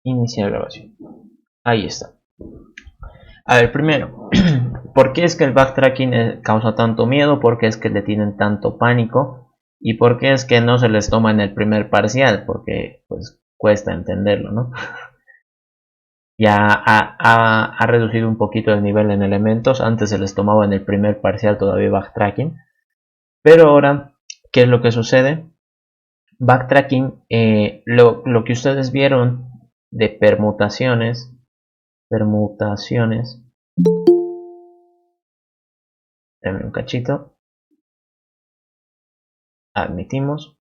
Iniciar grabación. Ahí está. A ver, primero, ¿por qué es que el backtracking causa tanto miedo? ¿Por qué es que le tienen tanto pánico? ¿Y por qué es que no se les toma en el primer parcial? Porque pues cuesta entenderlo, ¿no? Ya ha reducido un poquito el nivel en elementos. Antes se les tomaba en el primer parcial todavía backtracking. Pero ahora, ¿qué es lo que sucede? Backtracking, lo que ustedes vieron de permutaciones, dame un cachito, admitimos.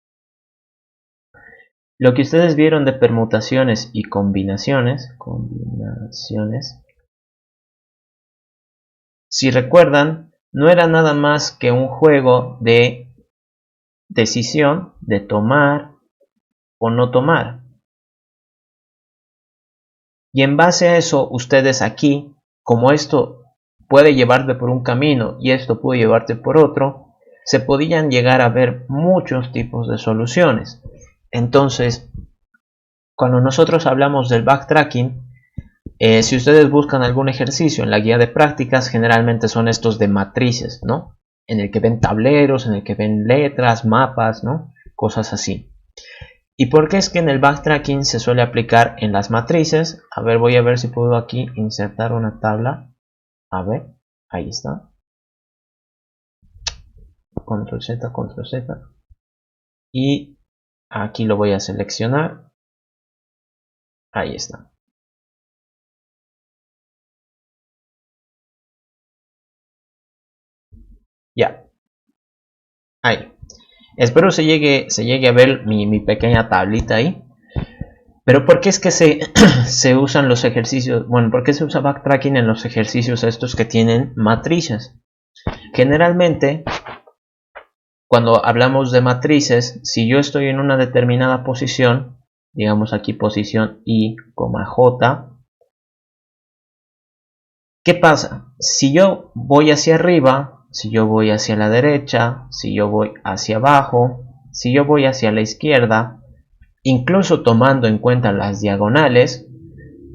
Lo que ustedes vieron de permutaciones y combinaciones, si recuerdan, no era nada más que un juego de decisión, de tomar o no tomar. Y en base a eso, ustedes aquí, como esto puede llevarte por un camino y esto puede llevarte por otro, se podían llegar a ver muchos tipos de soluciones. Entonces, cuando nosotros hablamos del backtracking, si ustedes buscan algún ejercicio en la guía de prácticas, generalmente son estos de matrices, ¿no? En el que ven tableros, en el que ven letras, mapas, ¿no? Cosas así. ¿Y por qué es que en el backtracking se suele aplicar en las matrices? A ver, voy a ver si puedo aquí insertar una tabla. A ver, ahí está. Control Z, Control Z. Y aquí lo voy a seleccionar. Ahí está. Ya. Ahí. Espero se llegue a ver mi pequeña tablita ahí. Pero ¿por qué es que se usan los ejercicios? Bueno, ¿por qué se usa backtracking en los ejercicios estos que tienen matrices? Generalmente, cuando hablamos de matrices, si yo estoy en una determinada posición, digamos aquí posición I, J, ¿qué pasa? Si yo voy hacia arriba, si yo voy hacia la derecha, si yo voy hacia abajo, si yo voy hacia la izquierda, incluso tomando en cuenta las diagonales,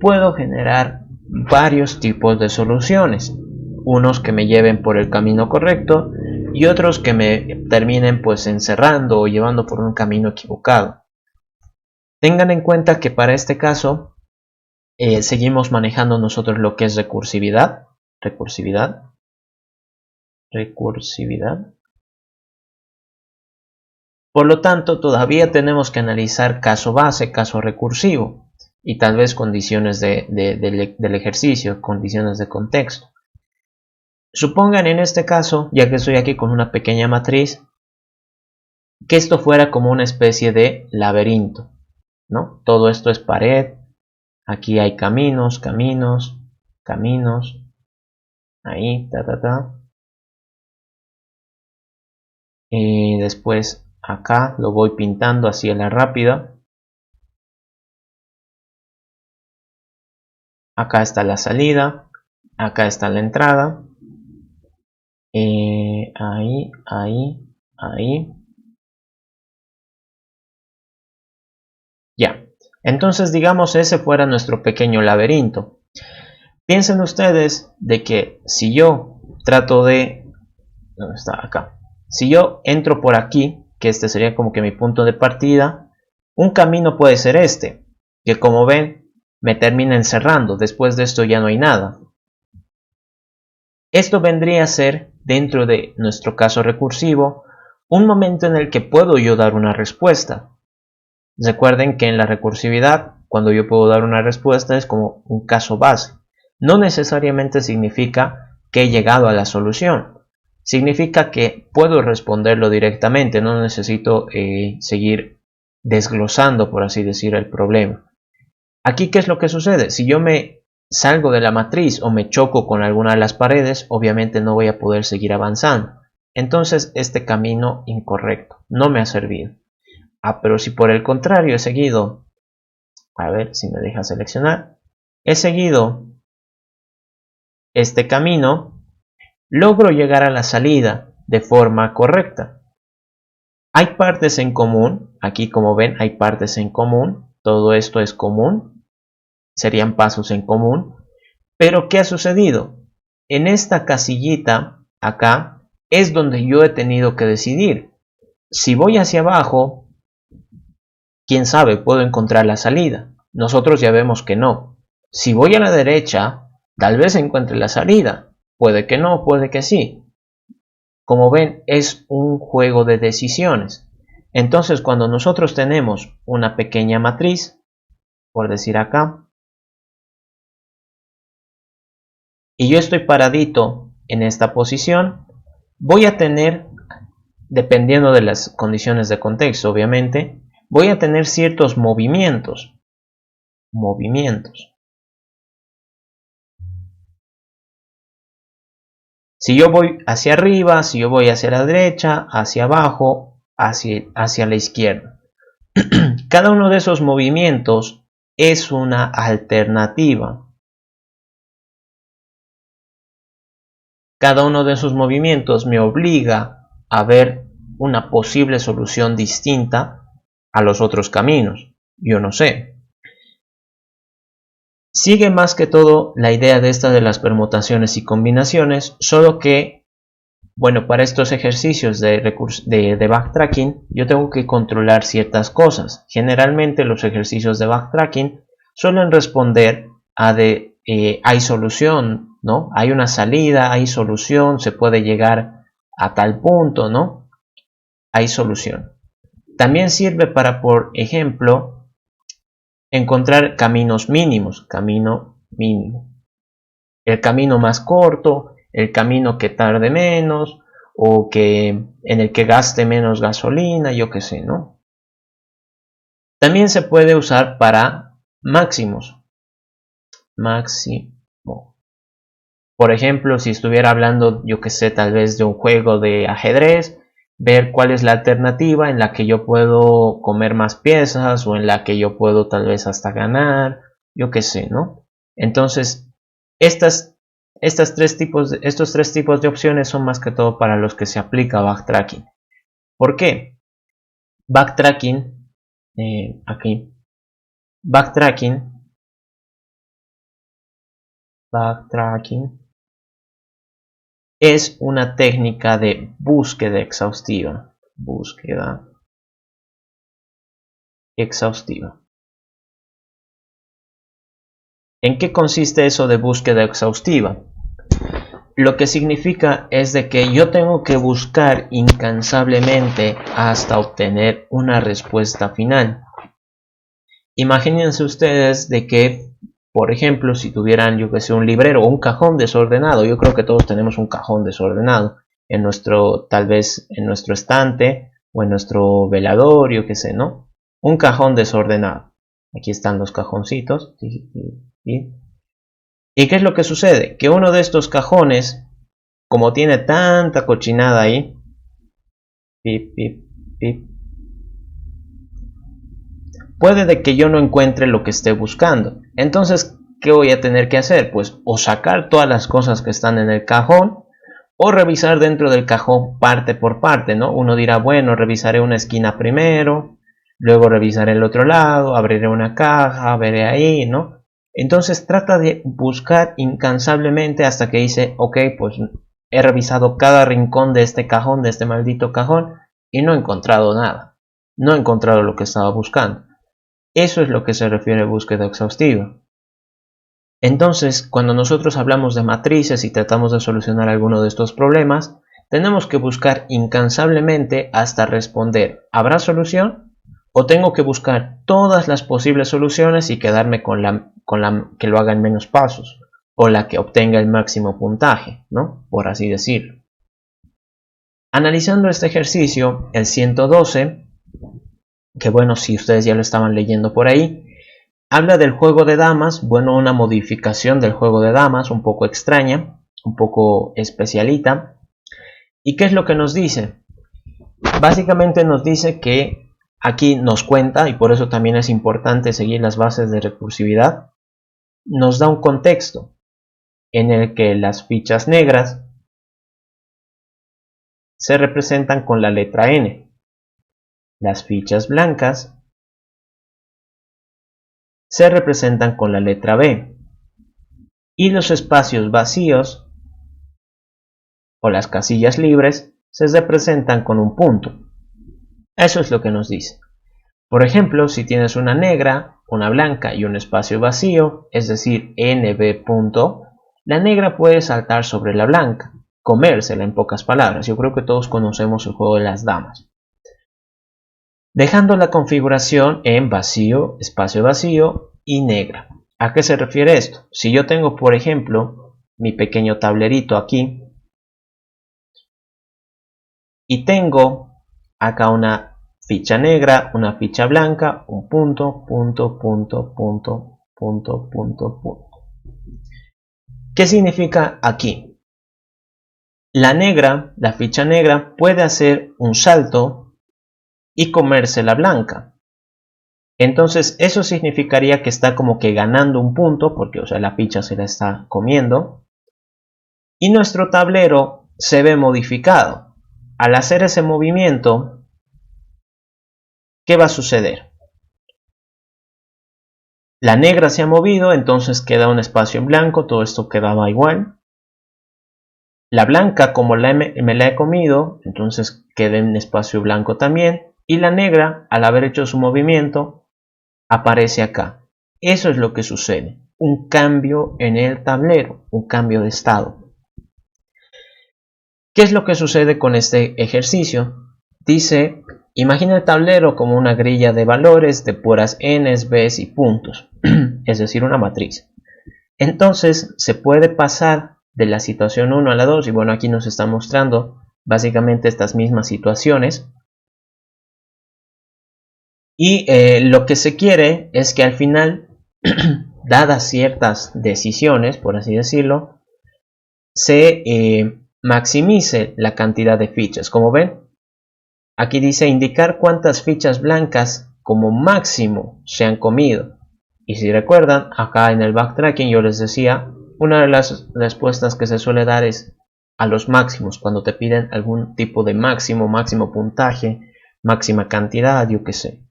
puedo generar varios tipos de soluciones. Unos que me lleven por el camino correcto y otros que me terminen pues encerrando o llevando por un camino equivocado. Tengan en cuenta que para este caso seguimos manejando nosotros lo que es recursividad. Por lo tanto, todavía tenemos que analizar caso base, caso recursivo y tal vez condiciones del ejercicio, condiciones de contexto. Supongan en este caso, ya que estoy aquí con una pequeña matriz, que esto fuera como una especie de laberinto, ¿no? Todo esto es pared, aquí hay caminos, ahí, Y después acá lo voy pintando así a la rápida. Acá está la salida, acá está la entrada. Ahí. Ya. Entonces digamos ese fuera nuestro pequeño laberinto. Piensen ustedes de que si yo trato de... ¿Dónde está? Acá. Si yo entro por aquí, que este sería como que mi punto de partida, un camino puede ser este, que como ven me termina encerrando. Después de esto ya no hay nada. Esto vendría a ser, dentro de nuestro caso recursivo, un momento en el que puedo yo dar una respuesta. Recuerden que en la recursividad, cuando yo puedo dar una respuesta es como un caso base. No necesariamente significa que he llegado a la solución. Significa que puedo responderlo directamente, no necesito seguir desglosando, por así decir, el problema. Aquí, ¿qué es lo que sucede? Si yo me salgo de la matriz o me choco con alguna de las paredes, obviamente no voy a poder seguir avanzando. Entonces, este camino incorrecto no me ha servido. Pero si por el contrario he seguido, a ver si me deja seleccionar, he seguido este camino, logro llegar a la salida de forma correcta. Hay partes en común, aquí como ven hay partes en común, todo esto es común, serían pasos en común. Pero ¿qué ha sucedido? En esta casillita acá es donde yo he tenido que decidir. Si voy hacia abajo, quién sabe, puedo encontrar la salida. Nosotros ya vemos que no. Si voy a la derecha, tal vez encuentre la salida. Puede que no, puede que sí. Como ven, es un juego de decisiones. Entonces, cuando nosotros tenemos una pequeña matriz, por decir acá, y yo estoy paradito en esta posición, voy a tener, dependiendo de las condiciones de contexto, obviamente, voy a tener ciertos movimientos. Si yo voy hacia arriba, si yo voy hacia la derecha, hacia abajo, hacia la izquierda. Cada uno de esos movimientos es una alternativa. Cada uno de esos movimientos me obliga a ver una posible solución distinta a los otros caminos. Yo no sé. Sigue más que todo la idea de esta de las permutaciones y combinaciones, solo que, bueno, para estos ejercicios de backtracking, yo tengo que controlar ciertas cosas. Generalmente los ejercicios de backtracking suelen responder a hay solución, ¿no? Hay una salida, hay solución, se puede llegar a tal punto, ¿no? Hay solución. También sirve para, por ejemplo, encontrar caminos mínimos, camino mínimo. El camino más corto, el camino que tarde menos, o que en el que gaste menos gasolina, yo qué sé, ¿no? También se puede usar para máximos. Máximo. Por ejemplo, si estuviera hablando, yo que sé, tal vez de un juego de ajedrez, ver cuál es la alternativa en la que yo puedo comer más piezas o en la que yo puedo tal vez hasta ganar, yo que sé, ¿no? Entonces, estos tres tipos de opciones son más que todo para los que se aplica backtracking. ¿Por qué? Backtracking, aquí, backtracking es una técnica de búsqueda exhaustiva. Búsqueda exhaustiva. ¿En qué consiste eso de búsqueda exhaustiva? Lo que significa es de que yo tengo que buscar incansablemente hasta obtener una respuesta final. Imagínense ustedes de que, por ejemplo, si tuvieran, yo que sé, un librero o un cajón desordenado, yo creo que todos tenemos un cajón desordenado en nuestro, tal vez en nuestro estante o en nuestro velador, yo que sé, ¿no? Un cajón desordenado. Aquí están los cajoncitos. ¿Y qué es lo que sucede? Que uno de estos cajones, como tiene tanta cochinada ahí, pip, pip, pip, puede de que yo no encuentre lo que esté buscando. Entonces, ¿qué voy a tener que hacer? Pues o sacar todas las cosas que están en el cajón o revisar dentro del cajón parte por parte, ¿no? Uno dirá, bueno, revisaré una esquina primero, luego revisaré el otro lado, abriré una caja, veré ahí, ¿no? Entonces trata de buscar incansablemente hasta que dice, ok, pues he revisado cada rincón de este cajón, de este maldito cajón, y no he encontrado nada. No he encontrado lo que estaba buscando. Eso es lo que se refiere a búsqueda exhaustiva. Entonces, cuando nosotros hablamos de matrices y tratamos de solucionar alguno de estos problemas, tenemos que buscar incansablemente hasta responder ¿habrá solución? ¿O tengo que buscar todas las posibles soluciones y quedarme con la que lo haga en menos pasos? O la que obtenga el máximo puntaje, ¿no? Por así decirlo. Analizando este ejercicio, el 112, que bueno, si ustedes ya lo estaban leyendo por ahí, habla del juego de damas, bueno, una modificación del juego de damas, un poco extraña, un poco especialita. ¿Y qué es lo que nos dice? Básicamente nos dice que aquí nos cuenta, y por eso también es importante seguir las bases de recursividad, nos da un contexto en el que las fichas negras se representan con la letra N, las fichas blancas se representan con la letra B y los espacios vacíos o las casillas libres se representan con un punto. Eso es lo que nos dice. Por ejemplo, si tienes una negra, una blanca y un espacio vacío, es decir, NB punto, la negra puede saltar sobre la blanca, comérsela en pocas palabras. Yo creo que todos conocemos el juego de las damas. Dejando la configuración en vacío, espacio vacío y negra. ¿A qué se refiere esto? Si yo tengo, por ejemplo, mi pequeño tablerito aquí y tengo acá una ficha negra, una ficha blanca, un punto, punto, punto, punto, punto, punto, punto. ¿Qué significa aquí? La negra, la ficha negra, puede hacer un salto y comerse la blanca. Entonces eso significaría que está como que ganando un punto, porque o sea, la ficha se la está comiendo. Y nuestro tablero se ve modificado. Al hacer ese movimiento, ¿qué va a suceder? La negra se ha movido, entonces queda un espacio en blanco, todo esto quedaba igual. La blanca, como me la he comido, entonces queda en espacio blanco también. Y la negra, al haber hecho su movimiento, aparece acá. Eso es lo que sucede. Un cambio en el tablero, un cambio de estado. ¿Qué es lo que sucede con este ejercicio? Dice, imagina el tablero como una grilla de valores de puras n's, b's y puntos, es decir, una matriz. Entonces se puede pasar de la situación 1 a la 2 y bueno, aquí nos está mostrando básicamente estas mismas situaciones. Y lo que se quiere es que al final, dadas ciertas decisiones, por así decirlo, se maximice la cantidad de fichas. Como ven, aquí dice indicar cuántas fichas blancas como máximo se han comido. Y si recuerdan, acá en el backtracking yo les decía, una de las respuestas que se suele dar es a los máximos, cuando te piden algún tipo de máximo, máximo puntaje, máxima cantidad, yo qué sé.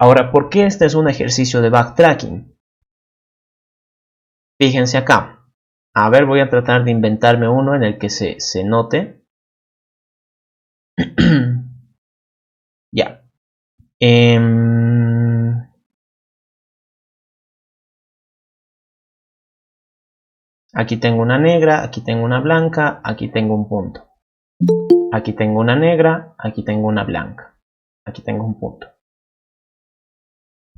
Ahora, ¿por qué este es un ejercicio de backtracking? Fíjense acá. A ver, voy a tratar de inventarme uno en el que se note. Ya. Aquí tengo una negra, aquí tengo una blanca, aquí tengo un punto. Aquí tengo una negra, aquí tengo una blanca. Aquí tengo un punto.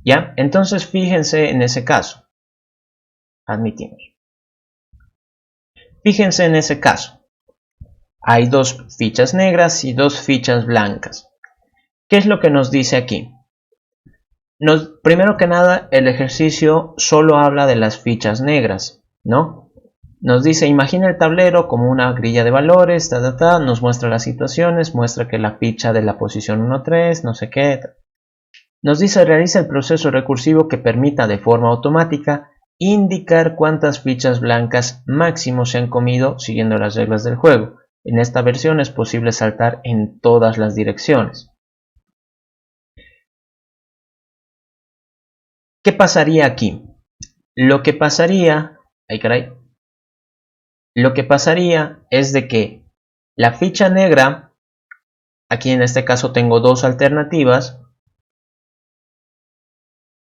¿Ya? Entonces fíjense en ese caso. Admitimos. Fíjense en ese caso. Hay dos fichas negras y dos fichas blancas. ¿Qué es lo que nos dice aquí? Primero que nada, el ejercicio solo habla de las fichas negras, ¿no? Nos dice, imagina el tablero como una grilla de valores, nos muestra las situaciones, muestra que la ficha de la posición 1, 3, no sé qué. Nos dice, realiza el proceso recursivo que permita de forma automática indicar cuántas fichas blancas máximo se han comido siguiendo las reglas del juego. En esta versión es posible saltar en todas las direcciones. ¿Qué pasaría aquí? Lo que pasaría... ¡Ay, caray! Lo que pasaría es de que la ficha negra, aquí en este caso tengo dos alternativas.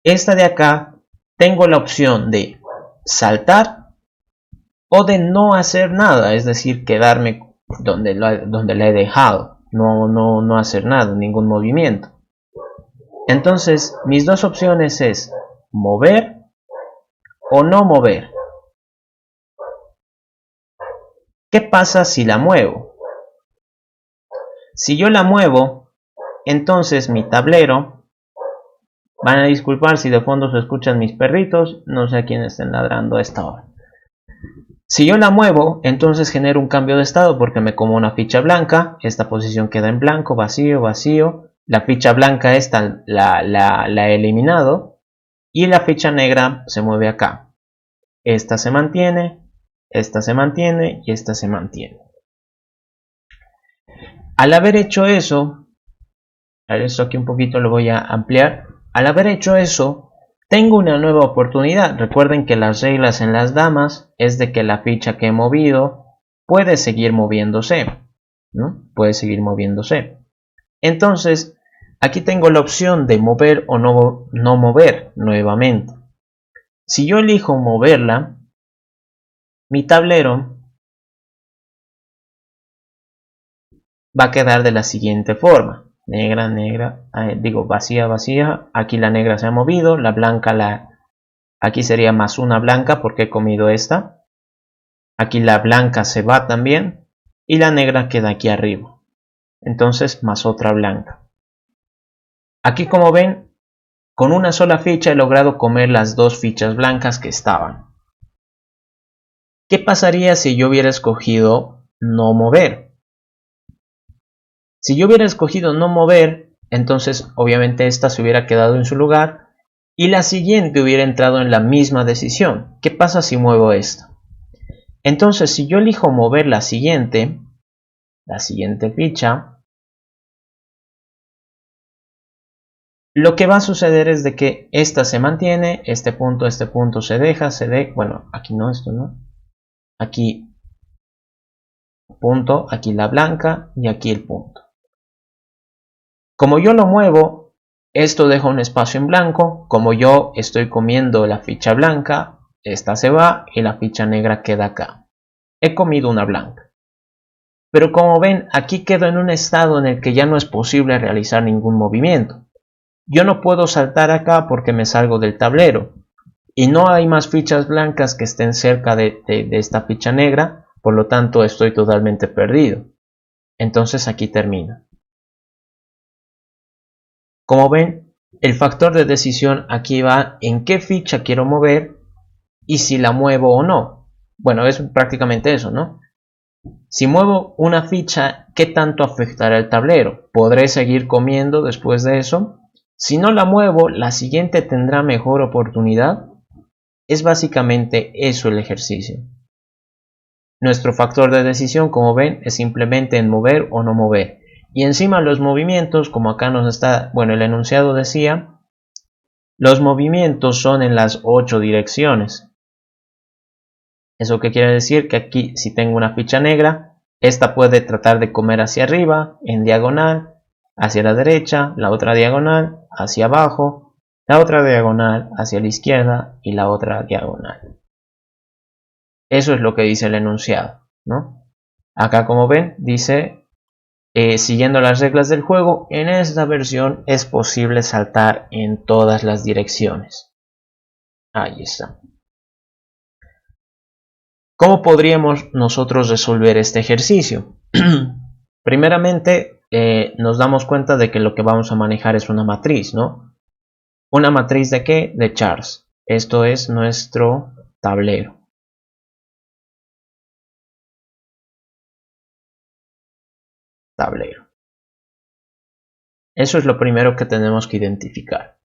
Esta de acá, tengo la opción de saltar o de no hacer nada, es decir, quedarme donde la he dejado, no hacer nada, ningún movimiento. Entonces, mis dos opciones es mover o no mover. ¿Qué pasa si la muevo? Si yo la muevo, entonces mi tablero, van a disculpar si de fondo se escuchan mis perritos, no sé a quién estén ladrando a esta hora. Si yo la muevo, entonces genero un cambio de estado porque me como una ficha blanca, esta posición queda en blanco, vacío, vacío, la ficha blanca esta la he eliminado y la ficha negra se mueve acá. Esta se mantiene y esta se mantiene. Al haber hecho eso, esto aquí un poquito lo voy a ampliar, al haber hecho eso, Tengo una nueva oportunidad. Recuerden que las reglas en las damas es de que la ficha que he movido puede seguir moviéndose, ¿no? Puede seguir moviéndose. Entonces, aquí tengo la opción de mover o no mover nuevamente. Si yo elijo moverla, mi tablero va a quedar de la siguiente forma. Negra, negra, digo vacía, vacía. Aquí la negra se ha movido, la blanca, aquí sería más una blanca porque he comido esta. Aquí la blanca se va también y la negra queda aquí arriba. Entonces más otra blanca. Aquí como ven, con una sola ficha he logrado comer las dos fichas blancas que estaban. ¿Qué pasaría si yo hubiera escogido no mover? Si yo hubiera escogido no mover, entonces obviamente esta se hubiera quedado en su lugar y la siguiente hubiera entrado en la misma decisión. ¿Qué pasa si muevo esta? Entonces si yo elijo mover la siguiente ficha, lo que va a suceder es de que esta se mantiene, este punto se deja, bueno, aquí no, esto no, aquí punto, aquí la blanca y aquí el punto. Como yo lo muevo, esto deja un espacio en blanco. Como yo estoy comiendo la ficha blanca, esta se va y la ficha negra queda acá. He comido una blanca. Pero como ven, aquí quedo en un estado en el que ya no es posible realizar ningún movimiento. Yo no puedo saltar acá porque me salgo del tablero. Y no hay más fichas blancas que estén cerca de esta ficha negra, por lo tanto estoy totalmente perdido. Entonces aquí termina. Como ven, el factor de decisión aquí va en qué ficha quiero mover y si la muevo o no. Bueno, es prácticamente eso, ¿no? Si muevo una ficha, ¿qué tanto afectará el tablero? ¿Podré seguir comiendo después de eso? Si no la muevo, ¿la siguiente tendrá mejor oportunidad? Es básicamente eso el ejercicio. Nuestro factor de decisión, como ven, es simplemente en mover o no mover. Y encima los movimientos, como acá nos está, bueno, el enunciado decía, los movimientos son en las 8 direcciones. ¿Eso qué quiere decir? Que aquí si tengo una ficha negra, esta puede tratar de comer hacia arriba, en diagonal, hacia la derecha, la otra diagonal, hacia abajo, la otra diagonal, hacia la izquierda y la otra diagonal. Eso es lo que dice el enunciado, ¿no? Acá como ven, dice, siguiendo las reglas del juego, en esta versión es posible saltar en todas las direcciones. Ahí está. ¿Cómo podríamos nosotros resolver este ejercicio? Primeramente, nos damos cuenta de que lo que vamos a manejar es una matriz, ¿no? ¿Una matriz de qué? De chars. Esto es nuestro tablero. Tablero. Eso es lo primero que tenemos que identificar.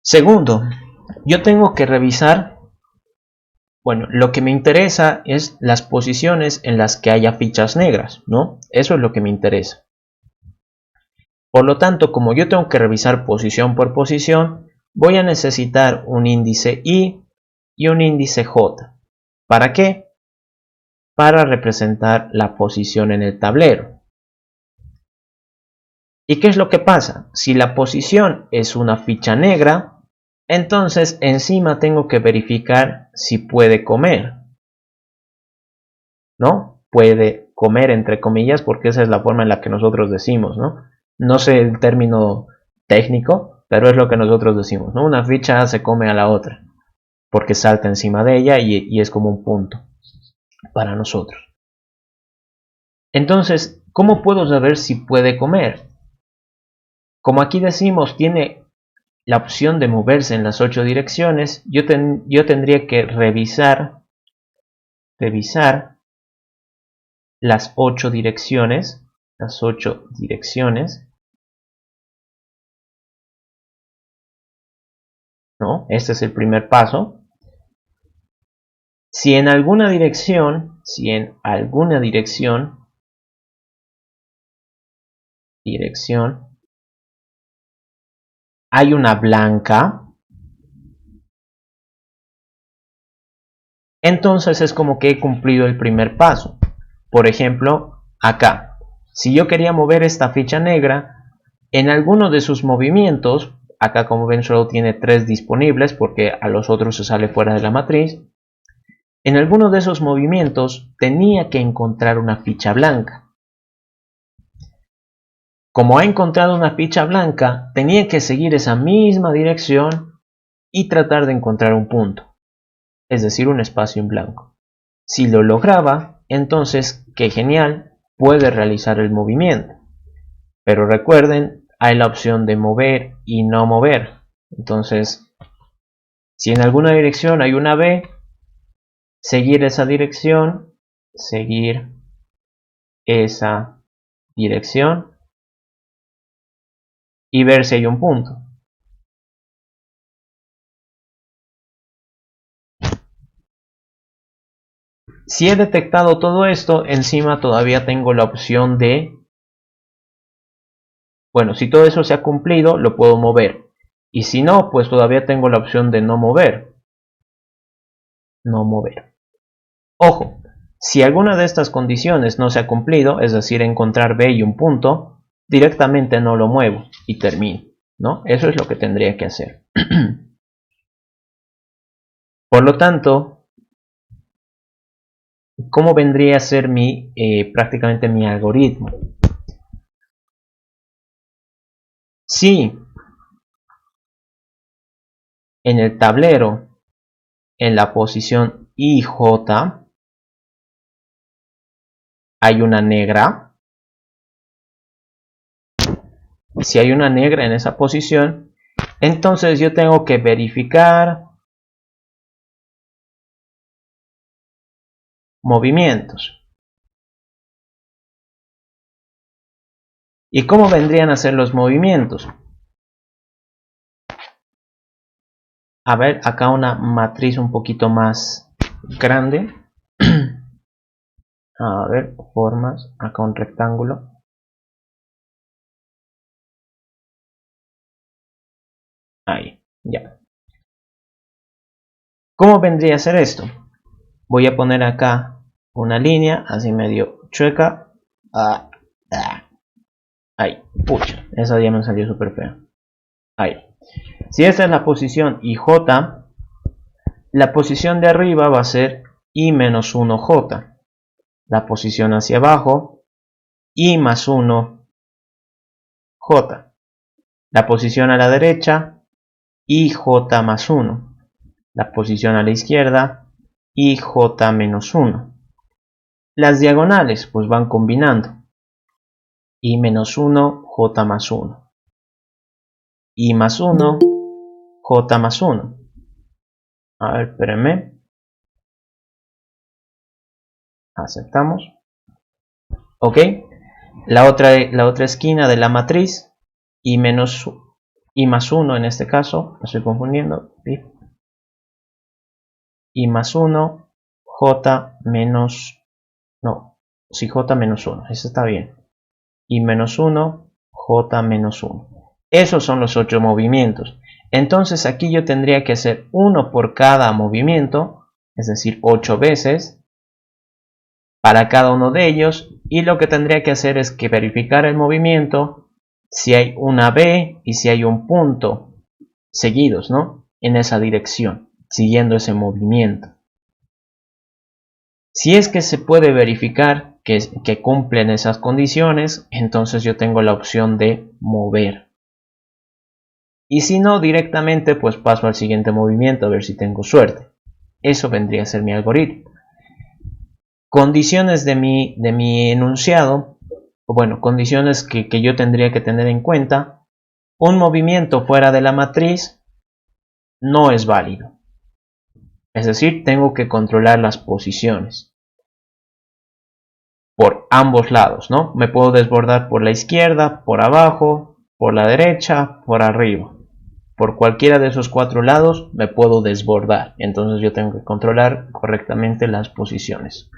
Segundo, yo tengo que revisar, bueno, lo que me interesa es las posiciones en las que haya fichas negras, ¿no? Eso es lo que me interesa. Por lo tanto, como yo tengo que revisar posición por posición, voy a necesitar un índice I y un índice J. ¿Para qué? Para representar la posición en el tablero. ¿Y qué es lo que pasa? Si la posición es una ficha negra, entonces encima tengo que verificar si puede comer, ¿no? Puede comer entre comillas porque esa es la forma en la que nosotros decimos, ¿no? No sé el término técnico, pero es lo que nosotros decimos, ¿no? Una ficha se come a la otra porque salta encima de ella y es como un punto para nosotros. Entonces, ¿cómo puedo saber si puede comer? Como aquí decimos, tiene la opción de moverse en las 8 direcciones, yo tendría que revisar las 8 direcciones, ¿no? Este es el primer paso. Si en alguna dirección, hay una blanca, entonces es como que he cumplido el primer paso. Por ejemplo, acá, si yo quería mover esta ficha negra, en alguno de sus movimientos, acá como ven solo tiene 3 disponibles porque a los otros se sale fuera de la matriz, en alguno de esos movimientos tenía que encontrar una ficha blanca. Como ha encontrado una ficha blanca, tenía que seguir esa misma dirección y tratar de encontrar un punto, es decir, un espacio en blanco. Si lo lograba, entonces, qué genial, puede realizar el movimiento. Pero recuerden, hay la opción de mover y no mover. Entonces, si en alguna dirección hay una B, seguir esa dirección, seguir esa dirección y ver si hay un punto. Si he detectado todo esto, encima todavía tengo la opción de, bueno, si todo eso se ha cumplido, lo puedo mover. Y si no, pues todavía tengo la opción de no mover. No mover. Ojo, si alguna de estas condiciones no se ha cumplido, es decir, encontrar B y un punto, directamente no lo muevo y termino, ¿no? Eso es lo que tendría que hacer. Por lo tanto, ¿cómo vendría a ser prácticamente mi algoritmo? Si en el tablero, en la posición IJ, hay una negra, si hay una negra en esa posición, entonces yo tengo que verificar movimientos. ¿Y cómo vendrían a ser los movimientos? A ver, acá una matriz un poquito más grande. A ver, formas, acá un rectángulo. Ahí, ya. ¿Cómo vendría a ser esto? Voy a poner acá una línea, así medio chueca. Ahí, pucha, esa ya me salió súper fea. Ahí. Si esta es la posición IJ, la posición de arriba va a ser I menos 1J. La posición hacia abajo, I más 1J. La posición a la derecha, IJ más 1. La posición a la izquierda, IJ menos 1. Las diagonales pues van combinando. I menos 1, J más 1. I más 1, J más 1. A ver, espérenme. Aceptamos. Ok. La otra esquina de la matriz, I más 1 en este caso, me estoy confundiendo. I más 1, J menos, no, sí, J menos 1, eso está bien. I menos 1, J menos 1. Esos son los 8 movimientos. Entonces aquí yo tendría que hacer uno por cada movimiento, es decir, 8 veces para cada uno de ellos, y lo que tendría que hacer es que verificar el movimiento, si hay una B y si hay un punto seguidos, ¿no? En esa dirección, siguiendo ese movimiento. Si es que se puede verificar que cumplen esas condiciones, entonces yo tengo la opción de mover. Y si no, directamente pues paso al siguiente movimiento a ver si tengo suerte. Eso vendría a ser mi algoritmo. Condiciones de mi enunciado, o bueno, condiciones que yo tendría que tener en cuenta. Un movimiento fuera de la matriz no es válido. Es decir, tengo que controlar las posiciones por ambos lados, ¿no? Me puedo desbordar por la izquierda, por abajo, por la derecha, por arriba. Por cualquiera de esos 4 lados me puedo desbordar. Entonces yo tengo que controlar correctamente las posiciones.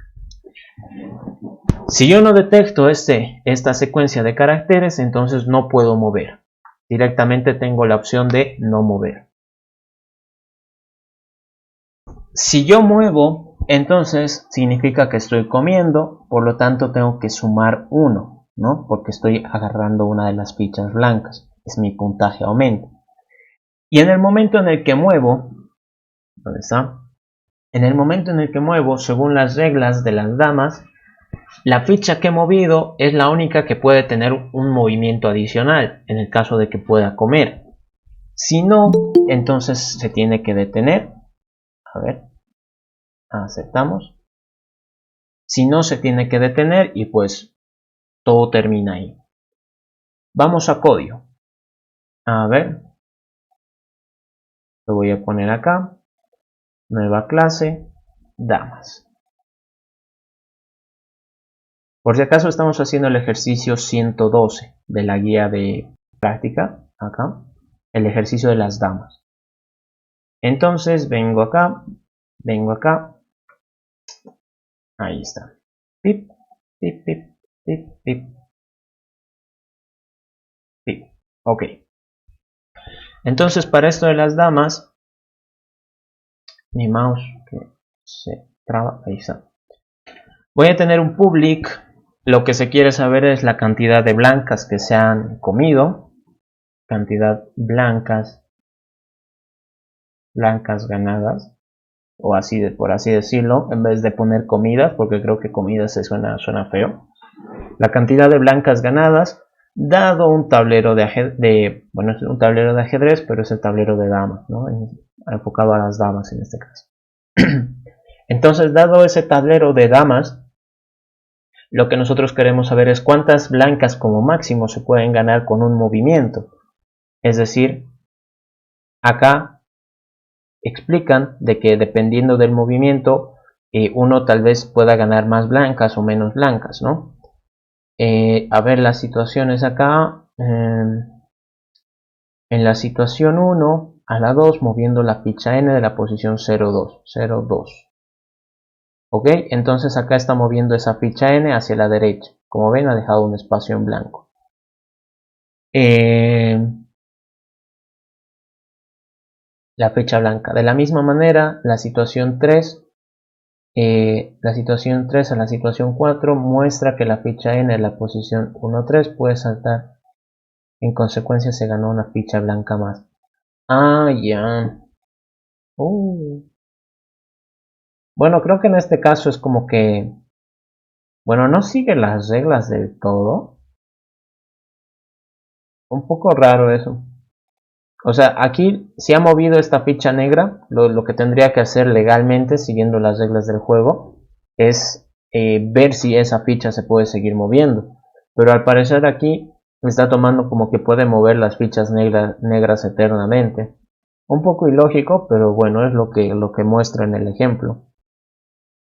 Si yo no detecto esta secuencia de caracteres, entonces no puedo mover. Directamente tengo la opción de no mover. Si yo muevo, entonces significa que estoy comiendo, por lo tanto tengo que sumar 1, ¿no? Porque estoy agarrando una de las fichas blancas. Es mi puntaje aumenta. Y en el momento en el que muevo, ¿dónde está? En el momento en el que muevo, según las reglas de las damas, la ficha que he movido es la única que puede tener un movimiento adicional, en el caso de que pueda comer. Si no, entonces se tiene que detener. A ver, aceptamos. Si no, se tiene que detener y pues todo termina ahí. Vamos a código. A ver, lo voy a poner acá. Nueva clase, damas. Por si acaso estamos haciendo el ejercicio 112 de la guía de práctica. Acá, el ejercicio de las damas. Entonces vengo acá. Ahí está. Pip, pip, pip, pip, pip, pip. Ok. Entonces para esto de las damas, mi mouse que se traba, ahí está. Voy a tener un public. Lo que se quiere saber es la cantidad de blancas que se han comido. Cantidad blancas ganadas. O así por así decirlo, en vez de poner comidas, porque creo que comidas se suena feo. La cantidad de blancas ganadas, dado un tablero de ajedrez, bueno, es un tablero de ajedrez, pero es el tablero de damas, ¿no? Enfocado a las damas en este caso. Entonces, dado ese tablero de damas, lo que nosotros queremos saber es cuántas blancas como máximo se pueden ganar con un movimiento. Es decir, acá explican de que dependiendo del movimiento, uno tal vez pueda ganar más blancas o menos blancas, ¿no? A ver las situaciones acá. En la situación 1 a la 2 moviendo la ficha N de la posición 0,2. Ok, entonces acá está moviendo esa ficha N hacia la derecha. Como ven, ha dejado un espacio en blanco. La ficha blanca. De la misma manera, la situación 3 a la situación 4 muestra que la ficha N de la posición 1,3 puede saltar. En consecuencia se ganó una ficha blanca más. Ah, ya. Bueno, creo que en este caso es como que... Bueno, no sigue las reglas del todo. Un poco raro eso. O sea, aquí si ha movido esta ficha negra, lo que tendría que hacer legalmente, siguiendo las reglas del juego, es ver si esa ficha se puede seguir moviendo. Pero al parecer aquí está tomando como que puede mover las fichas negras eternamente. Un poco ilógico, pero bueno, es lo que muestra en el ejemplo.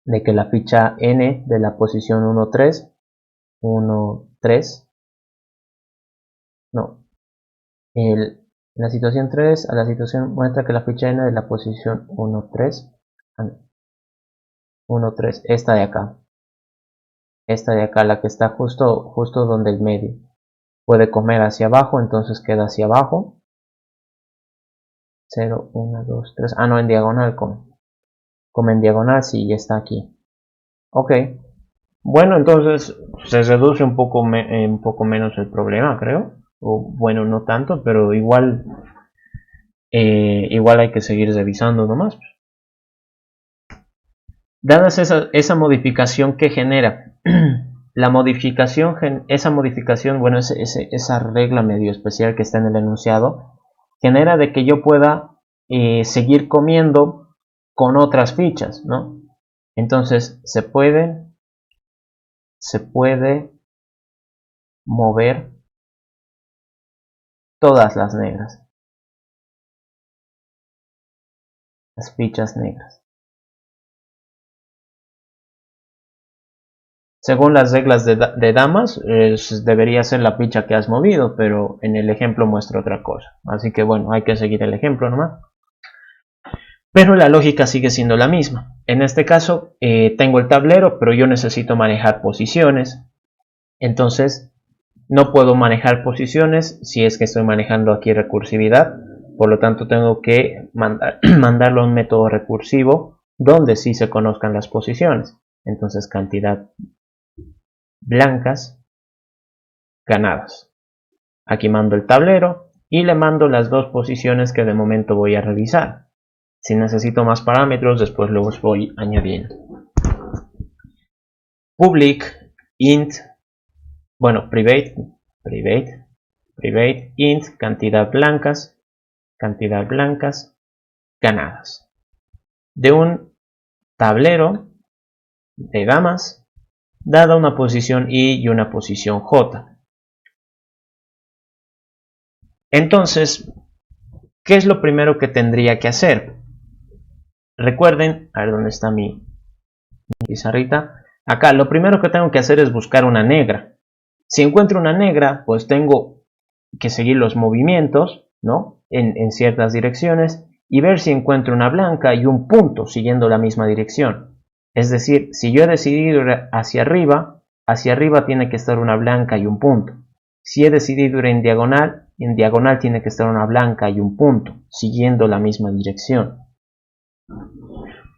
De que la ficha N de la posición 1,3, la situación 3 a la situación muestra que la ficha N de la posición 1,3, esta de acá, la que está justo donde el medio, puede comer hacia abajo, entonces queda hacia abajo. 0, 1, 2, 3, no, en diagonal come en diagonal, sí, ya está aquí. Ok, bueno, entonces se reduce un poco menos el problema, creo. O bueno, no tanto, pero igual hay que seguir revisando nomás. Dadas esa modificación que genera, esa modificación, bueno, esa regla medio especial que está en el enunciado, genera de que yo pueda seguir comiendo con otras fichas, ¿no? Entonces se puede mover todas las negras, las fichas negras. Según las reglas de damas, debería ser la ficha que has movido, pero en el ejemplo muestra otra cosa. Así que bueno, hay que seguir el ejemplo nomás. Pero la lógica sigue siendo la misma. En este caso, tengo el tablero, pero yo necesito manejar posiciones. Entonces, No puedo manejar posiciones si es que estoy manejando aquí recursividad. Por lo tanto, tengo que mandarlo a un método recursivo donde sí se conozcan las posiciones. Entonces, cantidad blancas ganadas. Aquí mando el tablero y le mando las dos posiciones que de momento voy a revisar. Si necesito más parámetros, después los voy añadiendo. Public int, bueno, private int cantidad blancas ganadas. De un tablero de damas dada una posición I y una posición J. Entonces, ¿qué es lo primero que tendría que hacer? Recuerden, a ver dónde está mi pizarrita. Acá lo primero que tengo que hacer es buscar una negra. Si encuentro una negra, pues tengo que seguir los movimientos, ¿no? En ciertas direcciones y ver si encuentro una blanca y un punto siguiendo la misma dirección. Es decir, si yo he decidido ir hacia arriba tiene que estar una blanca y un punto. Si he decidido ir en diagonal tiene que estar una blanca y un punto, siguiendo la misma dirección.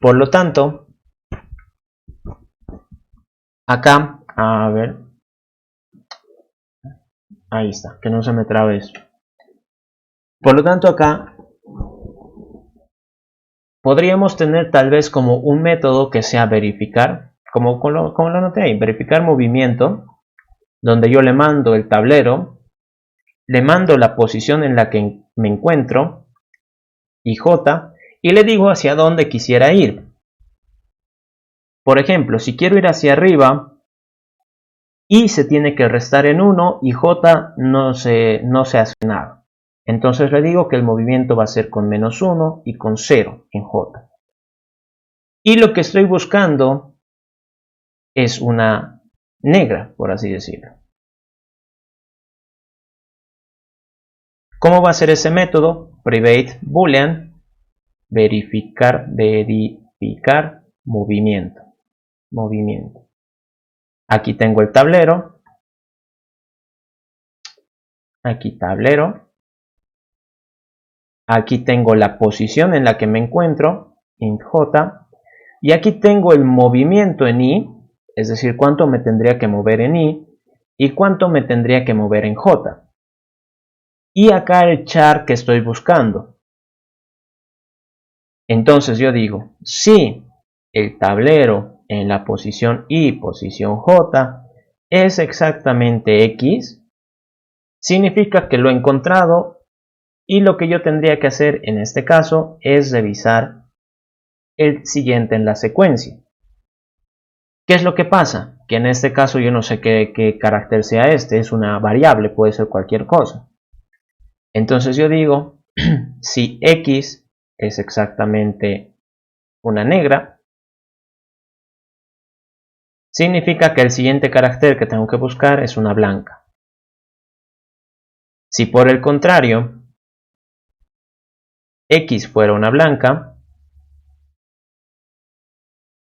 Por lo tanto, acá, a ver, ahí está, que no se me trabe eso. Por lo tanto, acá podríamos tener tal vez como un método que sea verificar, como lo anoté ahí, verificar movimiento, donde yo le mando el tablero, le mando la posición en la que me encuentro, IJ, y le digo hacia dónde quisiera ir. Por ejemplo, si quiero ir hacia arriba, I se tiene que restar en 1 y J no se hace nada. Entonces le digo que el movimiento va a ser con -1 y con 0 en J. Y lo que estoy buscando es una negra, por así decirlo. ¿Cómo va a ser ese método? Private boolean verificar movimiento. Aquí tengo el tablero. Aquí tablero. Aquí tengo la posición en la que me encuentro, int j. Y aquí tengo el movimiento en i, es decir, cuánto me tendría que mover en i y cuánto me tendría que mover en j. Y acá el char que estoy buscando. Entonces yo digo, si el tablero en la posición I, posición J, es exactamente X, significa que lo he encontrado y lo que yo tendría que hacer en este caso es revisar el siguiente en la secuencia. ¿Qué es lo que pasa? Que en este caso yo no sé qué carácter sea este, es una variable, puede ser cualquier cosa. Entonces yo digo, si X es exactamente una negra, significa que el siguiente carácter que tengo que buscar es una blanca. Si por el contrario X fuera una blanca,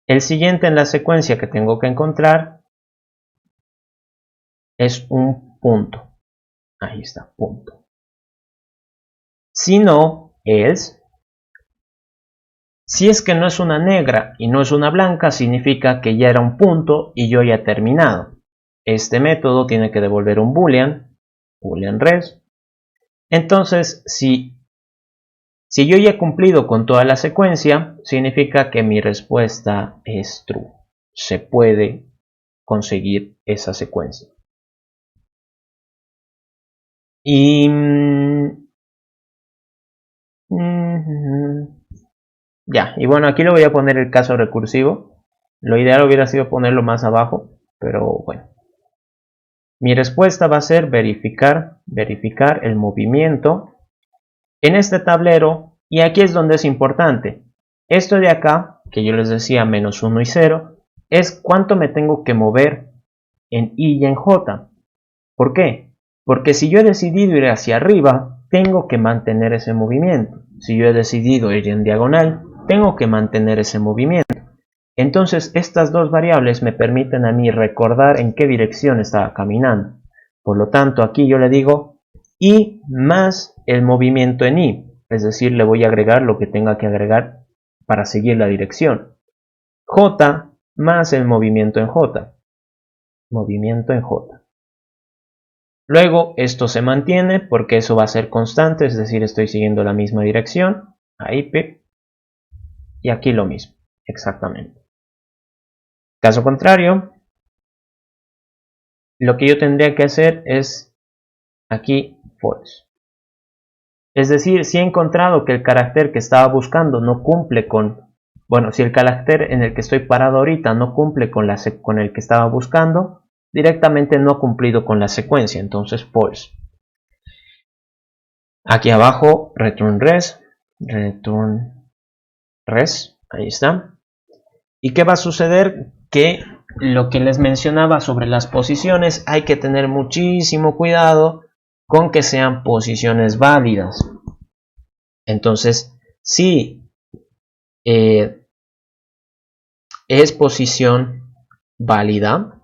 el siguiente en la secuencia que tengo que encontrar es un punto. Ahí está, punto. Si no, si es que no es una negra y no es una blanca, significa que ya era un punto y yo ya he terminado. Este método tiene que devolver un boolean res. Entonces, si yo ya he cumplido con toda la secuencia, significa que mi respuesta es true. Se puede conseguir esa secuencia. Y ya, y bueno, aquí le voy a poner el caso recursivo. Lo ideal hubiera sido ponerlo más abajo, pero bueno. Mi respuesta va a ser verificar el movimiento en este tablero, y aquí es donde es importante. Esto de acá, que yo les decía -1 y 0, es cuánto me tengo que mover en I y en J. ¿Por qué? Porque si yo he decidido ir hacia arriba, tengo que mantener ese movimiento. Si yo he decidido ir en diagonal, tengo que mantener ese movimiento. Entonces estas dos variables me permiten a mí recordar en qué dirección estaba caminando. Por lo tanto, aquí yo le digo y más el movimiento en y, es decir, le voy a agregar lo que tenga que agregar para seguir la dirección. J más el movimiento en J. Movimiento en J. Luego esto se mantiene porque eso va a ser constante, es decir, estoy siguiendo la misma dirección. Ahí, y aquí lo mismo, exactamente. Caso contrario, lo que yo tendría que hacer es aquí false. Es decir, si he encontrado que el carácter que estaba buscando no cumple con, bueno, si el carácter en el que estoy parado ahorita no cumple con el que estaba buscando, directamente no ha cumplido con la secuencia, entonces false. Aquí abajo, return res, ahí está. ¿Y qué va a suceder? Que lo que les mencionaba sobre las posiciones, hay que tener muchísimo cuidado con que sean posiciones válidas. Entonces, si es posición válida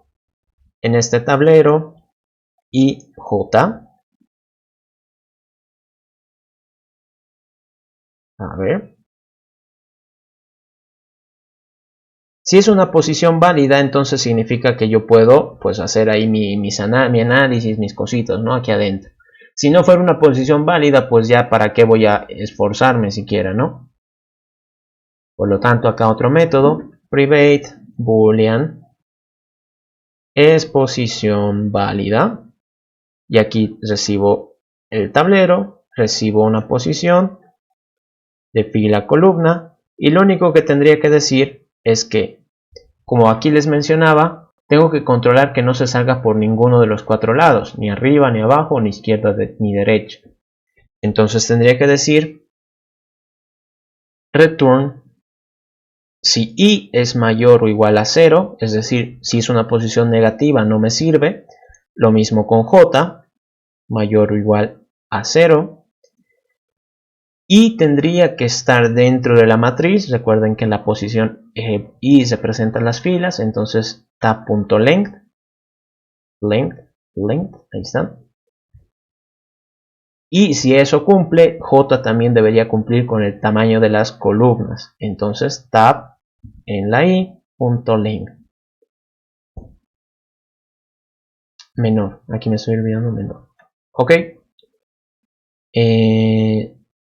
en este tablero y J, a ver, si es una posición válida, entonces significa que yo puedo pues hacer ahí mi análisis, mis cositas, ¿no? Aquí adentro. Si no fuera una posición válida, pues ya para qué voy a esforzarme siquiera, ¿no? Por lo tanto, acá otro método, private boolean es posición válida. Y aquí recibo el tablero, recibo una posición de fila columna. Y lo único que tendría que decir es que, como aquí les mencionaba, tengo que controlar que no se salga por ninguno de los cuatro lados, ni arriba, ni abajo, ni izquierda, ni derecha. Entonces tendría que decir return si i es mayor o igual a 0, es decir, si es una posición negativa no me sirve. Lo mismo con j, mayor o igual a 0. Y tendría que estar dentro de la matriz. Recuerden que en la posición i se presentan las filas, entonces tab.length, length, ahí está. Y si eso cumple, j también debería cumplir con el tamaño de las columnas. Entonces tab en la i.length. Menor, aquí me estoy olvidando menor. Ok.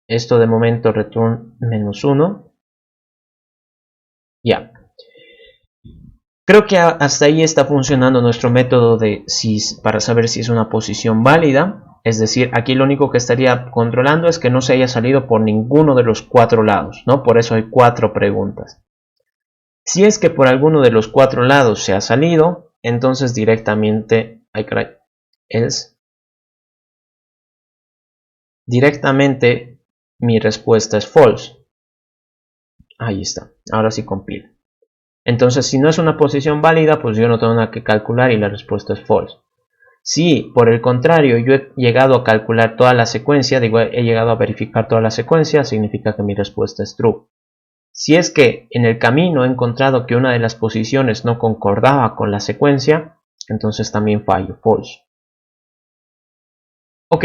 Esto de momento return -1. Ya. Creo que hasta ahí está funcionando nuestro método de para saber si es una posición válida. Es decir, aquí lo único que estaría controlando es que no se haya salido por ninguno de los cuatro lados, ¿no? Por eso hay 4 preguntas. Si es que por alguno de los 4 lados se ha salido, entonces directamente mi respuesta es false. Ahí está, ahora sí compila. Entonces, si no es una posición válida, pues yo no tengo nada que calcular y la respuesta es false. Si, por el contrario, yo he llegado a calcular toda la secuencia, digo, he llegado a verificar toda la secuencia, significa que mi respuesta es true. Si es que en el camino he encontrado que una de las posiciones no concordaba con la secuencia, entonces también fallo, false. Ok,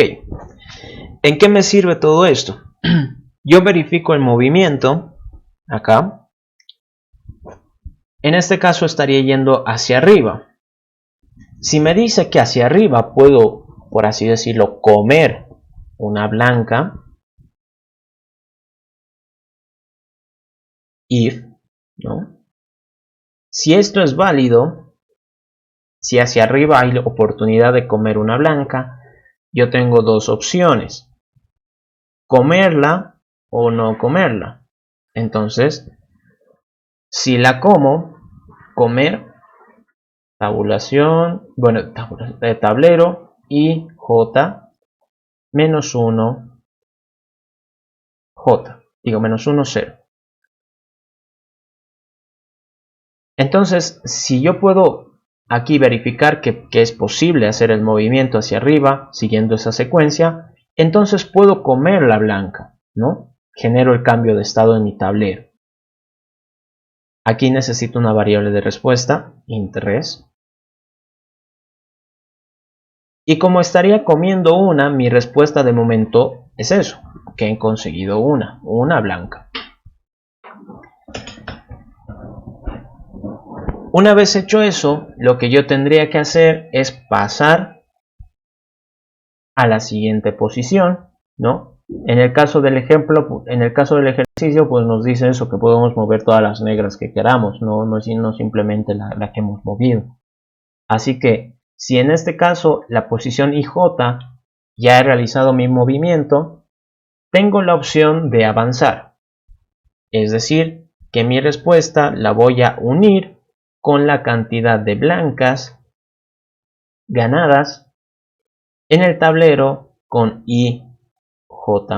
¿en qué me sirve todo esto? Yo verifico el movimiento, acá. En este caso estaría yendo hacia arriba. Si me dice que hacia arriba puedo, por así decirlo, comer una blanca, if, ¿no? Si esto es válido, si hacia arriba hay la oportunidad de comer una blanca, yo tengo dos opciones: comerla o no comerla. Entonces, si la como, comer, tabulación, bueno, tablero y j -1 j, digo -1 0. Entonces, si yo puedo aquí verificar que es posible hacer el movimiento hacia arriba siguiendo esa secuencia, entonces puedo comer la blanca, ¿no? Genero el cambio de estado en mi tablero. Aquí necesito una variable de respuesta, int res. Y como estaría comiendo una, mi respuesta de momento es eso, que he conseguido una blanca. Una vez hecho eso, lo que yo tendría que hacer es pasar a la siguiente posición, ¿no? En el caso del ejemplo, en el caso del ejercicio, pues nos dice eso, que podemos mover todas las negras que queramos, no simplemente la que hemos movido. Así que, si en este caso la posición IJ ya he realizado mi movimiento, tengo la opción de avanzar. Es decir, que mi respuesta la voy a unir con la cantidad de blancas ganadas en el tablero con IJ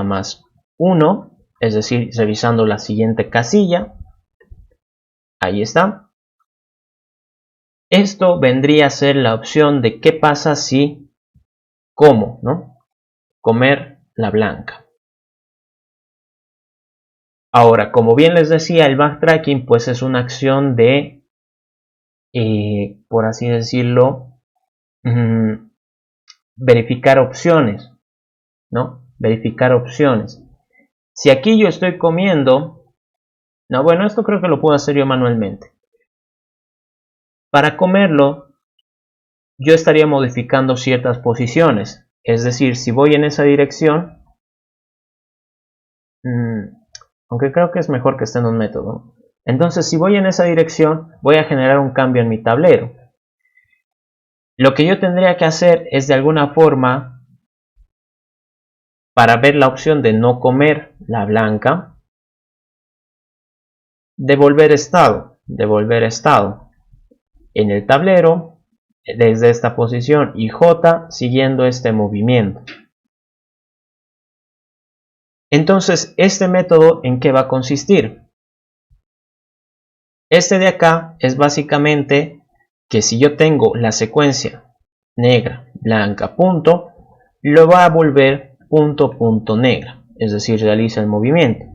más 1, es decir, revisando la siguiente casilla. Ahí está. Esto vendría a ser la opción de qué pasa si como, ¿no? Comer la blanca. Ahora, como bien les decía, el backtracking pues es una acción de, por así decirlo, verificar opciones, ¿no? Verificar opciones. Si aquí yo estoy comiendo, no, bueno, esto creo que lo puedo hacer yo manualmente. Para comerlo, yo estaría modificando ciertas posiciones. Es decir, si voy en esa dirección, aunque creo que es mejor que esté en un método. Entonces, si voy en esa dirección, voy a generar un cambio en mi tablero. Lo que yo tendría que hacer es de alguna forma, para ver la opción de no comer la blanca, devolver estado en el tablero desde esta posición y J siguiendo este movimiento. Entonces, este método, ¿en qué va a consistir? Este de acá es básicamente que si yo tengo la secuencia negra, blanca, punto, lo va a volver punto, punto, negra, es decir, realiza el movimiento.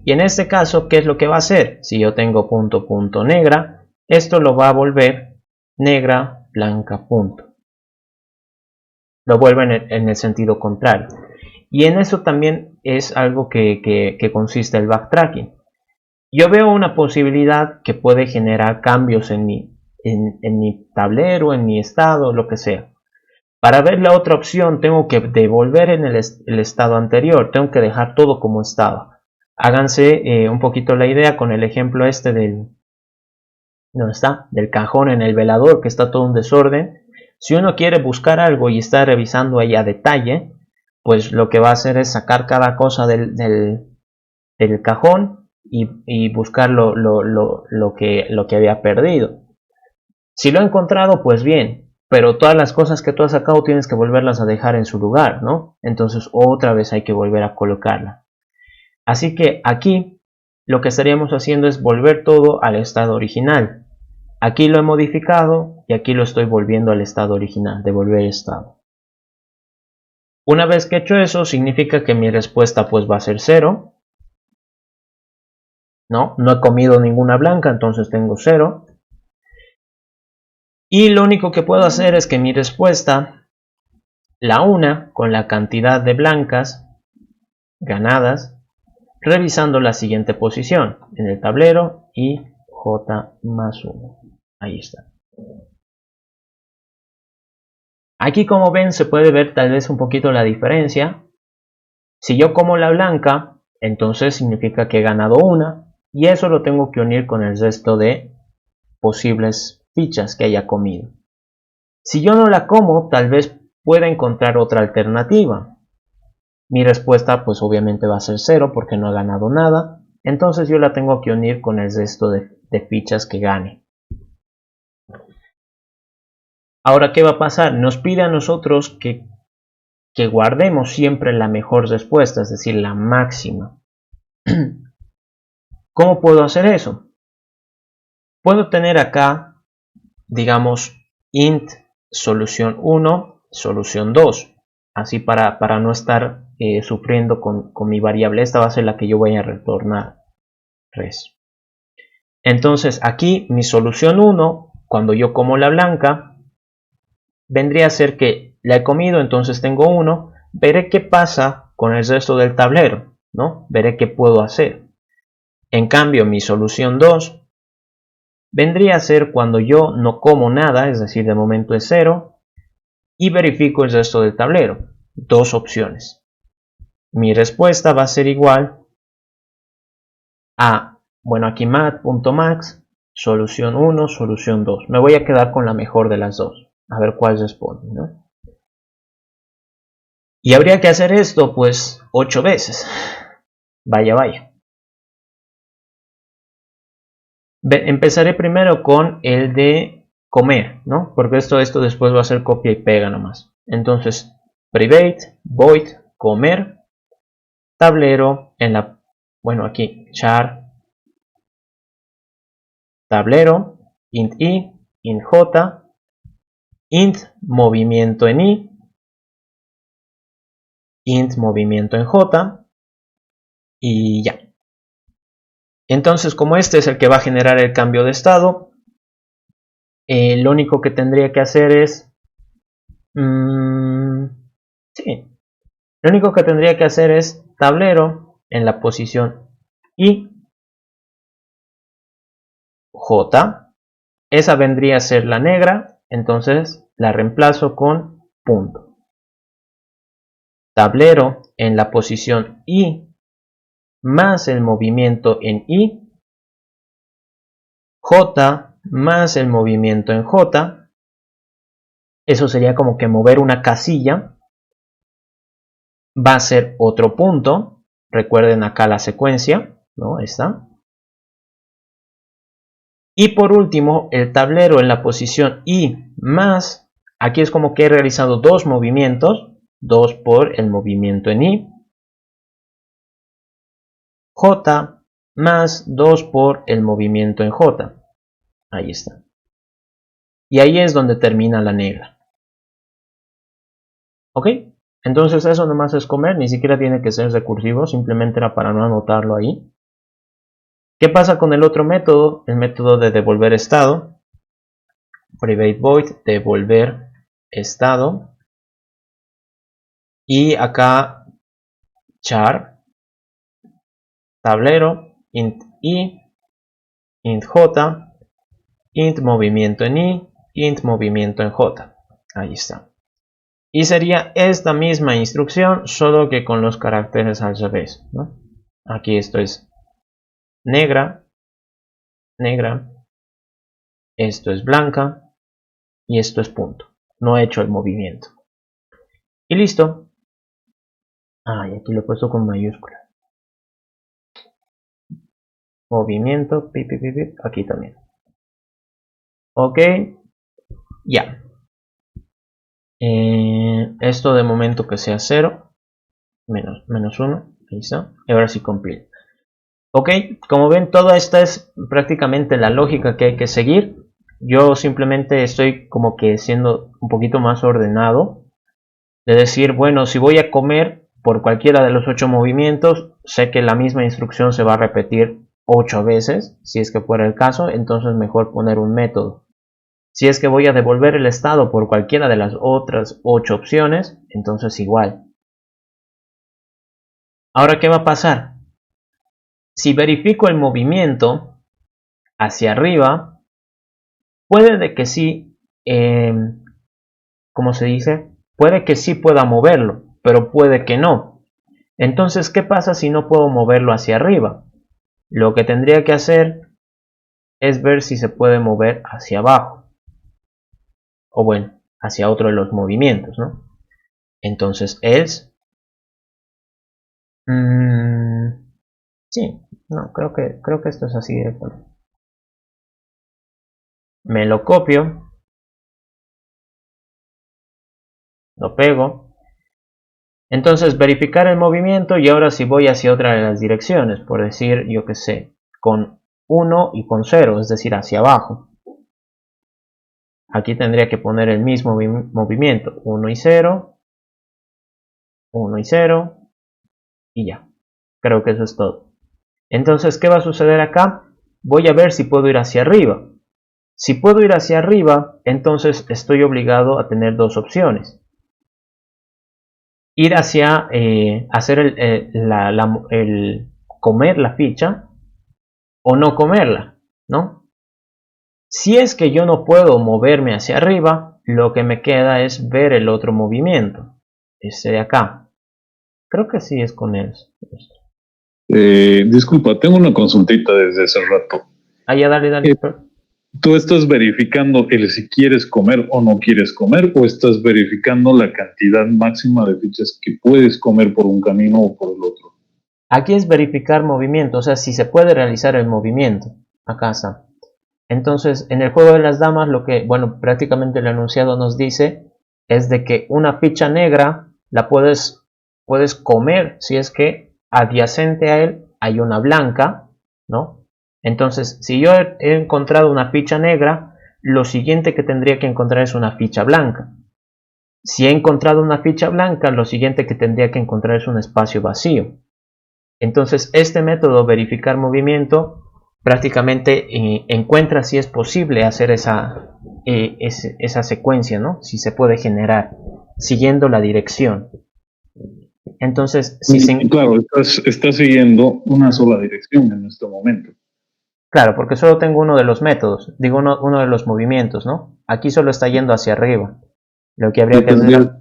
Y en este caso, ¿qué es lo que va a hacer? Si yo tengo punto, punto, negra, esto lo va a volver negra, blanca, punto. Lo vuelve en el sentido contrario. Y en eso también es algo que consiste el backtracking. Yo veo una posibilidad que puede generar cambios en mi tablero, en mi estado, lo que sea. Para ver la otra opción tengo que devolver en el estado anterior, tengo que dejar todo como estaba. Háganse un poquito la idea con el ejemplo este del cajón en el velador, que está todo un desorden. Si uno quiere buscar algo y está revisando ahí a detalle, pues lo que va a hacer es sacar cada cosa del cajón y buscar lo que había perdido. Si lo he encontrado, pues bien, pero todas las cosas que tú has sacado tienes que volverlas a dejar en su lugar, ¿no? Entonces otra vez hay que volver a colocarla. Así que aquí lo que estaríamos haciendo es volver todo al estado original. Aquí lo he modificado y aquí lo estoy volviendo al estado original, devolver estado. Una vez que he hecho eso, significa que mi respuesta pues va a ser 0. No he comido ninguna blanca, entonces tengo 0. Y lo único que puedo hacer es que mi respuesta la una con la cantidad de blancas ganadas, revisando la siguiente posición en el tablero y J más 1. Ahí está. Aquí, como ven, se puede ver tal vez un poquito la diferencia. Si yo como la blanca, entonces significa que he ganado una, y eso lo tengo que unir con el resto de posibles fichas que haya comido. Si yo no la como, tal vez pueda encontrar otra alternativa. Mi respuesta pues obviamente va a ser 0 porque no he ganado nada, entonces yo la tengo que unir con el resto de fichas que gane. Ahora, ¿qué va a pasar? Nos pide a nosotros que guardemos siempre la mejor respuesta, es decir, la máxima. ¿Cómo puedo hacer eso? Puedo tener acá, digamos, int solución 1, solución 2, así para no estar sufriendo con mi variable. Esta va a ser la que yo voy a retornar, res. Entonces aquí mi solución 1, cuando yo como la blanca, vendría a ser que la he comido, entonces tengo 1. Veré qué pasa con el resto del tablero, ¿no? Veré qué puedo hacer. En cambio, mi solución 2 vendría a ser cuando yo no como nada, es decir, de momento es 0, y verifico el resto del tablero. 2 opciones. Mi respuesta va a ser igual a, bueno, aquí mat.max, solución 1, solución 2. Me voy a quedar con la mejor de las dos. A ver cuál responde, ¿no? Y habría que hacer esto, pues, 8 veces. Vaya, vaya. Empezaré primero con el de comer, ¿no? Porque esto después va a ser copia y pega nomás. Entonces, private, void, comer, tablero, en la, bueno, aquí, char, tablero, int i, int j, int movimiento en i, int movimiento en j, y ya. Entonces, como este es el que va a generar el cambio de estado, lo único que tendría que hacer es... sí. Lo único que tendría que hacer es tablero en la posición i, j. Esa vendría a ser la negra, entonces la reemplazo con punto. Tablero en la posición i más el movimiento en i, j más el movimiento en j. Eso sería como que mover una casilla. Va a ser otro punto. Recuerden acá la secuencia, ¿no? Está. Y por último, el tablero en la posición i más. Aquí es como que he realizado dos movimientos. 2 por el movimiento en i. J más 2 por el movimiento en j. Ahí está. Y ahí es donde termina la negra. ¿Ok? Entonces eso nomás es comer, ni siquiera tiene que ser recursivo, simplemente era para no anotarlo ahí. ¿Qué pasa con el otro método? El método de devolver estado. Private void, devolver estado. Y acá char, tablero, int i, int j, int movimiento en i, int movimiento en j. Ahí está. Y sería esta misma instrucción, solo que con los caracteres al revés, ¿no? Aquí esto es negra, negra, esto es blanca y esto es punto. No he hecho el movimiento. Y listo. Y aquí lo he puesto con mayúscula. Movimiento, pip, pip, pip, aquí también. Ok, ya. Esto de momento que sea 0, menos 1, ahí está. Y ahora sí compile. Ok, como ven, toda esta es prácticamente la lógica que hay que seguir. Yo simplemente estoy como que siendo un poquito más ordenado. De decir, bueno, si voy a comer por cualquiera de los 8 movimientos, sé que la misma instrucción se va a repetir 8 veces, si es que fuera el caso, entonces mejor poner un método. Si es que voy a devolver el estado por cualquiera de las otras 8 opciones, entonces igual. Ahora, ¿qué va a pasar? Si verifico el movimiento hacia arriba, puede de que sí, ¿cómo se dice? Puede que sí pueda moverlo, pero puede que no. Entonces, ¿qué pasa si no puedo moverlo hacia arriba? Lo que tendría que hacer es ver si se puede mover hacia abajo. O bueno, hacia otro de los movimientos, ¿no? Entonces, else. Sí, no, creo que esto es así directamente. Me lo copio. Lo pego. Entonces, verificar el movimiento y ahora si voy hacia otra de las direcciones, por decir, yo que sé, con 1 y con 0, es decir, hacia abajo. Aquí tendría que poner el mismo movimiento, 1 y 0, 1 y 0, y ya. Creo que eso es todo. Entonces, ¿qué va a suceder acá? Voy a ver si puedo ir hacia arriba. Si puedo ir hacia arriba, entonces estoy obligado a tener dos opciones. ir hacia hacer el comer la ficha o no comerla, ¿no? Si es que yo no puedo moverme hacia arriba, lo que me queda es ver el otro movimiento, este de acá. Creo que sí es con él. Disculpa, tengo una consultita desde hace rato. Ah, ya, dale. ¿Tú estás verificando el si quieres comer o no quieres comer, o estás verificando la cantidad máxima de fichas que puedes comer por un camino o por el otro? Aquí es verificar movimiento, o sea, si se puede realizar el movimiento. Acá está. Entonces, en el juego de las damas, lo que, bueno, prácticamente el enunciado nos dice es de que una ficha negra la puedes comer si es que adyacente a él hay una blanca, ¿no? Entonces, si yo he encontrado una ficha negra, lo siguiente que tendría que encontrar es una ficha blanca. Si he encontrado una ficha blanca, lo siguiente que tendría que encontrar es un espacio vacío. Entonces, este método verificar movimiento prácticamente encuentra si es posible hacer esa secuencia, ¿no? Si se puede generar siguiendo la dirección. Entonces, claro, estás siguiendo una sola dirección en este momento. Claro, porque solo tengo uno de los métodos, digo uno de los movimientos, ¿no? Aquí solo está yendo hacia arriba. Lo que habría que hacer...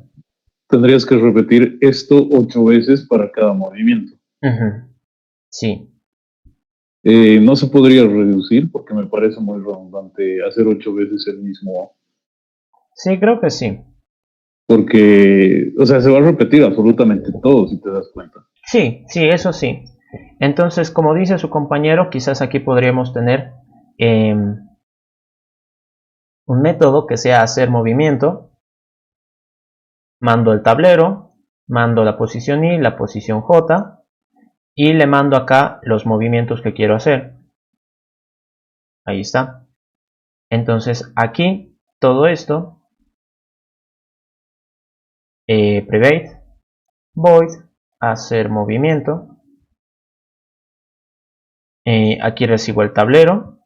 Tendrías que repetir esto 8 veces para cada movimiento. Sí. No se podría reducir porque me parece muy redundante hacer 8 veces el mismo. Sí, creo que sí. Porque, o sea, se va a repetir absolutamente todo si te das cuenta. Sí, eso sí. Entonces, como dice su compañero, quizás aquí podríamos tener un método que sea hacer movimiento. Mando el tablero, mando la posición I, la posición J, y le mando acá los movimientos que quiero hacer. Ahí está. Entonces aquí todo esto, private, void, hacer movimiento. Aquí recibo el tablero,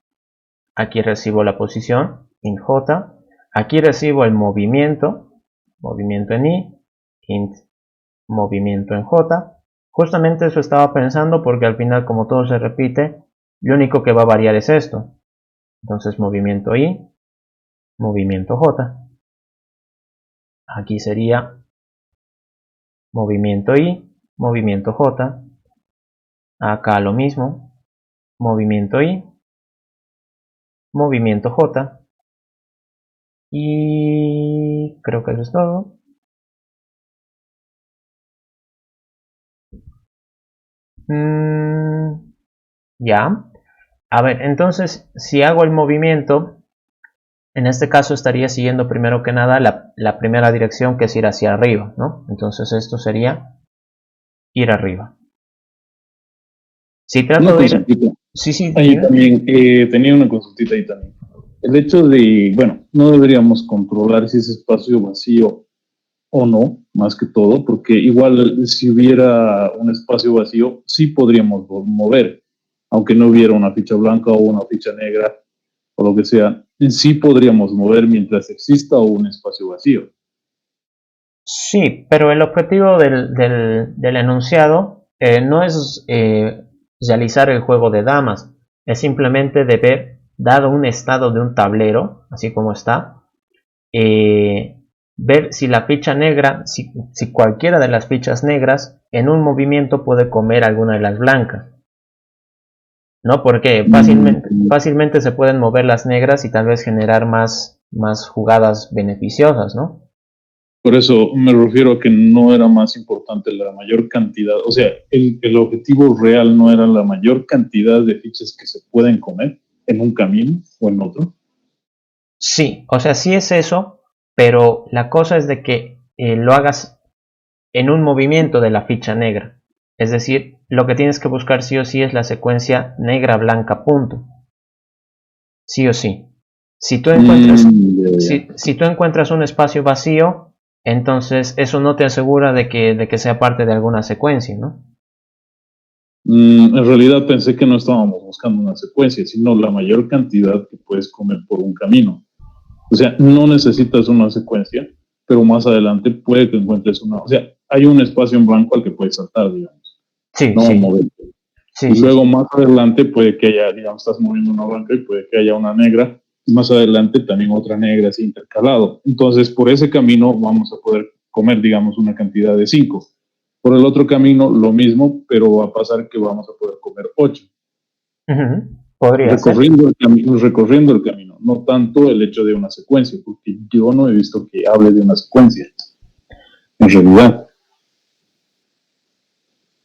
aquí recibo la posición int J, aquí recibo el movimiento en I, int movimiento en J. Justamente eso estaba pensando porque al final, como todo se repite, lo único que va a variar es esto. Entonces movimiento I, movimiento J. Aquí sería movimiento I, movimiento J. Acá lo mismo, movimiento I, movimiento J. Y creo que eso es todo. Ya. A ver, entonces, si hago el movimiento, en este caso estaría siguiendo primero que nada la primera dirección, que es ir hacia arriba, ¿no? Entonces esto sería ir arriba. Si trato de ir... Sí. Ahí también tenía una consultita ahí también. El hecho de, bueno, no deberíamos controlar si es espacio vacío o no, más que todo, porque igual si hubiera un espacio vacío, sí podríamos mover, aunque no hubiera una ficha blanca o una ficha negra o lo que sea, sí podríamos mover mientras exista un espacio vacío. Sí, pero el objetivo del enunciado no es realizar el juego de damas, es simplemente de ver, dado un estado de un tablero, así como está, ver si la ficha negra, si cualquiera de las fichas negras en un movimiento puede comer alguna de las blancas. ¿No? Porque fácilmente se pueden mover las negras y tal vez generar más jugadas beneficiosas, ¿no? Por eso me refiero a que no era más importante la mayor cantidad, o sea, el objetivo real no era la mayor cantidad de fichas que se pueden comer en un camino o en otro. Sí, o sea, sí es eso, pero la cosa es de que lo hagas en un movimiento de la ficha negra. Es decir, lo que tienes que buscar sí o sí es la secuencia negra, blanca, punto. Sí o sí. Si tú encuentras, si tú encuentras un espacio vacío, entonces eso no te asegura de que sea parte de alguna secuencia, ¿no? En realidad pensé que no estábamos buscando una secuencia, sino la mayor cantidad que puedes comer por un camino. O sea, no necesitas una secuencia, pero más adelante puede que encuentres una, o sea, hay un espacio en blanco al que puedes saltar, digamos, Sí, no sí, moverte. sí, Y sí, luego sí. más adelante puede que haya, digamos, estás moviendo una blanca y puede que haya una negra, y más adelante también otra negra así intercalado. Entonces, por ese camino vamos a poder comer, digamos, una cantidad de 5. Por el otro camino, lo mismo, pero va a pasar que vamos a poder comer 8. Ujú. Podría ser. Recorriendo el camino, no tanto el hecho de una secuencia, porque yo no he visto que hable de una secuencia, en realidad.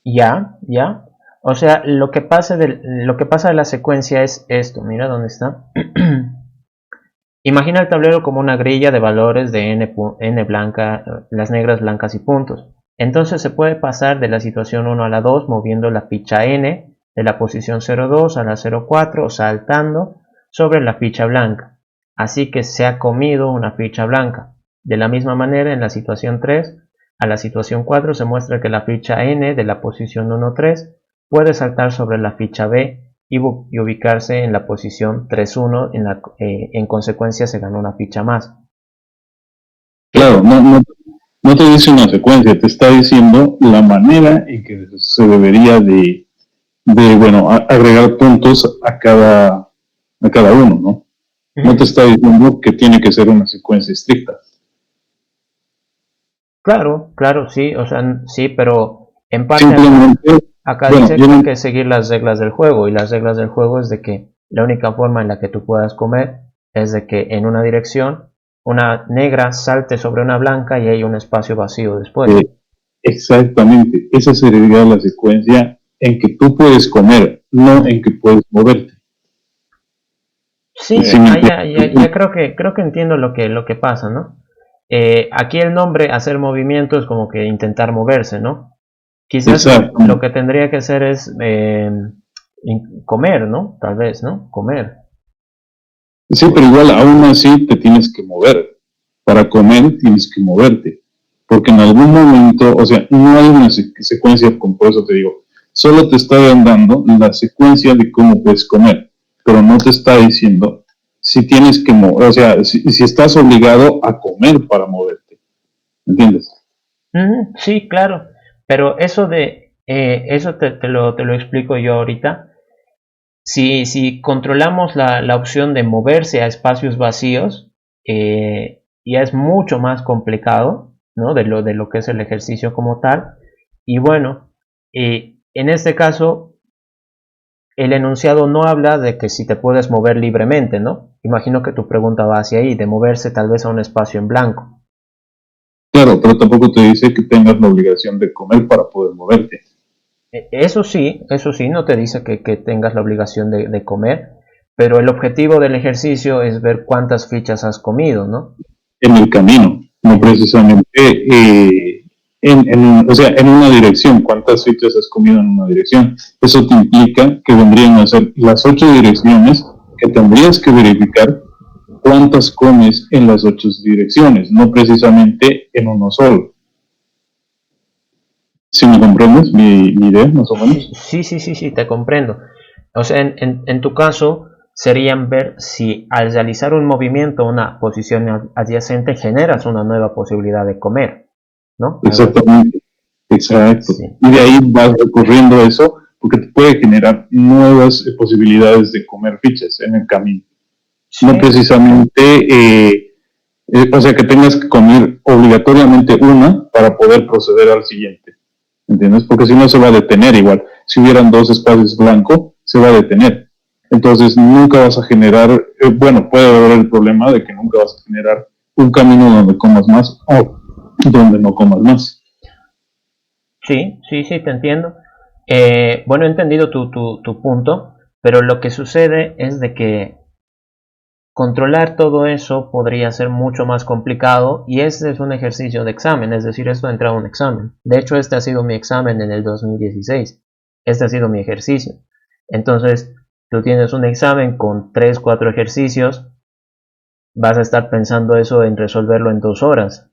Ya, ya. O sea, lo que pasa de la secuencia es esto. Mira dónde está. Imagina el tablero como una grilla de valores de n blanca, las negras, blancas y puntos. Entonces se puede pasar de la situación 1 a la 2 moviendo la ficha n de la posición 0,2 a la 0,4 o saltando sobre la ficha blanca. Así que se ha comido una ficha blanca. De la misma manera, en la situación 3 a la situación 4 se muestra que la ficha n de la posición 1,3 puede saltar sobre la ficha b y ubicarse en la posición 3-1, en consecuencia se ganó una ficha más. Claro, no te dice una secuencia, te está diciendo la manera en que se debería bueno, agregar puntos a cada uno, ¿no? No te está diciendo que tiene que ser una secuencia estricta. Claro, claro, sí, o sea, sí, pero en parte Simplemente, acá bueno, dice yo que hay no, que seguir las reglas del juego, y las reglas del juego es de que la única forma en la que tú puedas comer es de que en una dirección una negra salte sobre una blanca y hay un espacio vacío después. exactamente, esa sería la secuencia en que tú puedes comer, no en que puedes moverte. Sí, ¿Sí me ya entiendes? creo que entiendo lo que pasa, ¿no? Aquí el nombre hacer movimiento es como que intentar moverse, ¿no? Quizás lo Exactamente. que tendría que hacer es comer, ¿no? Tal vez, ¿no? Comer. Sí, pero igual aún así te tienes que mover. Para comer tienes que moverte. Porque en algún momento, o sea, no hay una secuencia, por eso te digo, solo te está dando la secuencia de cómo puedes comer, pero no te está diciendo si tienes que mover, o sea, si estás obligado a comer para moverte. ¿Entiendes? Sí, claro. Pero eso te lo explico yo ahorita. Si controlamos la opción de moverse a espacios vacíos, ya es mucho más complicado, ¿no? De lo que es el ejercicio como tal. Y bueno, en este caso, el enunciado no habla de que si te puedes mover libremente, ¿no? Imagino que tu pregunta va hacia ahí, de moverse tal vez a un espacio en blanco. Claro, pero tampoco te dice que tengas la obligación de comer para poder moverte. Eso sí, no te dice que tengas la obligación de comer, pero el objetivo del ejercicio es ver cuántas fichas has comido, ¿no? En el camino, no En el- precisamente o sea, en una dirección. ¿Cuántas fichas has comido en una dirección? Eso te implica que vendrían a ser las 8 direcciones que tendrías que verificar cuántas comes en las 8 direcciones, no precisamente en uno solo. ¿Si me comprendes mi idea, más o Sí, menos? sí, te comprendo. O sea, en tu caso serían ver si al realizar un movimiento a una posición adyacente generas una nueva posibilidad de comer, ¿no? Algo así. Exactamente, exacto. Sí. Y de ahí vas recorriendo eso porque te puede generar nuevas posibilidades de comer fichas en el camino. No Sí, precisamente, o sea, que tengas que comer obligatoriamente una para poder proceder al siguiente, ¿entiendes? Porque si no se va a detener igual. Si hubieran dos espacios blancos, se va a detener. Entonces nunca vas a generar, bueno, puede haber el problema de que nunca vas a generar un camino donde comas más o donde no comas más. sí, te entiendo. Bueno, he entendido tu punto, pero lo que sucede es de que controlar todo eso podría ser mucho más complicado y este es un ejercicio de examen, es decir, esto entra a un examen. De hecho, este ha sido mi examen en el 2016. Este ha sido mi ejercicio. Entonces, tú tienes un examen con 3 4 ejercicios, vas a estar pensando eso en resolverlo en 2 horas.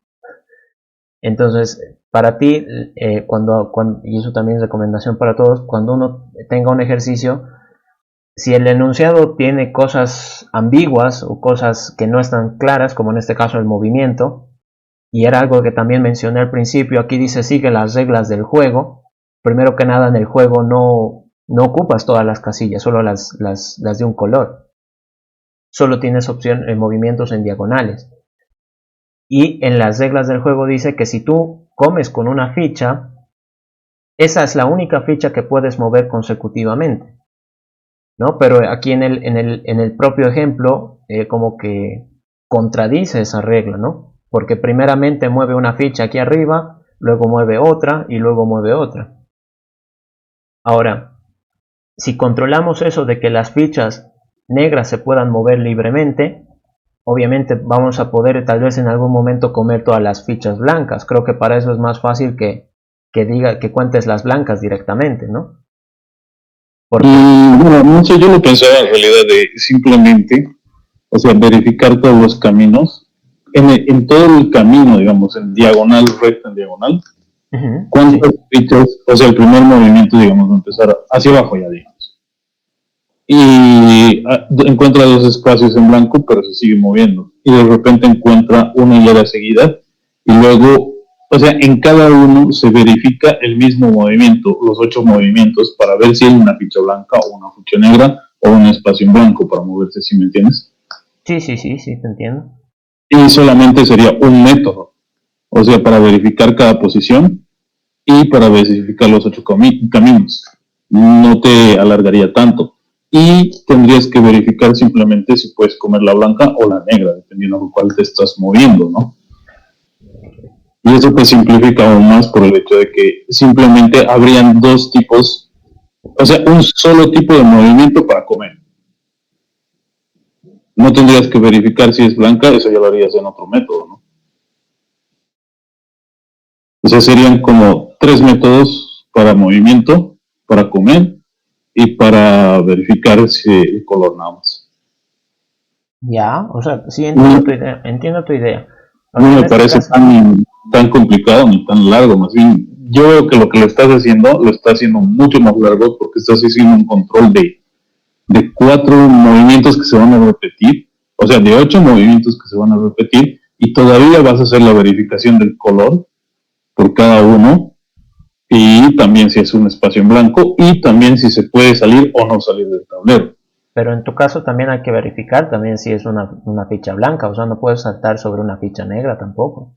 Entonces, para ti, y eso también es recomendación para todos, cuando uno tenga un ejercicio, si el enunciado tiene cosas ambiguas o cosas que no están claras, como en este caso el movimiento, y era algo que también mencioné al principio, aquí dice sigue las reglas del juego. Primero que nada, en el juego no ocupas todas las casillas, solo las de un color. Solo tienes opción en movimientos en diagonales. Y en las reglas del juego dice que si tú comes con una ficha, esa es la única ficha que puedes mover consecutivamente, ¿no? Pero aquí en el propio ejemplo, como que contradice esa regla, ¿no? Porque primeramente mueve una ficha aquí arriba, luego mueve otra y luego mueve otra. Ahora, si controlamos eso de que las fichas negras se puedan mover libremente, obviamente vamos a poder tal vez en algún momento comer todas las fichas blancas. Creo que para eso es más fácil que cuentes las blancas directamente, ¿no? Porque... bueno, no sé, yo lo pensaba en realidad de simplemente, o sea, verificar todos los caminos, en todo el camino, digamos, en diagonal, recta, en diagonal, cuántas fichas, o sea, el primer movimiento, digamos, va a empezar hacia abajo ya, digamos. Y encuentra dos espacios en blanco, pero se sigue moviendo. Y de repente encuentra una hilera seguida, y luego, o sea, en cada uno se verifica el mismo movimiento, los 8 movimientos, para ver si hay una ficha blanca o una ficha negra o un espacio en blanco para moverse, ¿sí me entiendes? Sí, te entiendo. Y solamente sería un método, o sea, para verificar cada posición y para verificar los 8 caminos. No te alargaría tanto. Y tendrías que verificar simplemente si puedes comer la blanca o la negra, dependiendo de cuál te estás moviendo, ¿no? Y eso te simplifica aún más por el hecho de que simplemente habrían dos tipos, o sea, un solo tipo de movimiento para comer. No tendrías que verificar si es blanca, eso ya lo harías en otro método, ¿no? O sea, serían como 3 métodos para movimiento, para comer y para verificar si el color nada más. Ya, o sea, sí entiendo tu idea. No me parece tan complicado ni tan largo, más bien yo veo que lo que lo estás haciendo mucho más largo porque estás haciendo un control de 4 movimientos que se van a repetir, o sea, de 8 movimientos que se van a repetir, y todavía vas a hacer la verificación del color por cada uno, y también si es un espacio en blanco, y también si se puede salir o no salir del tablero. Pero en tu caso también hay que verificar también si es una ficha blanca, o sea, no puedes saltar sobre una ficha negra tampoco.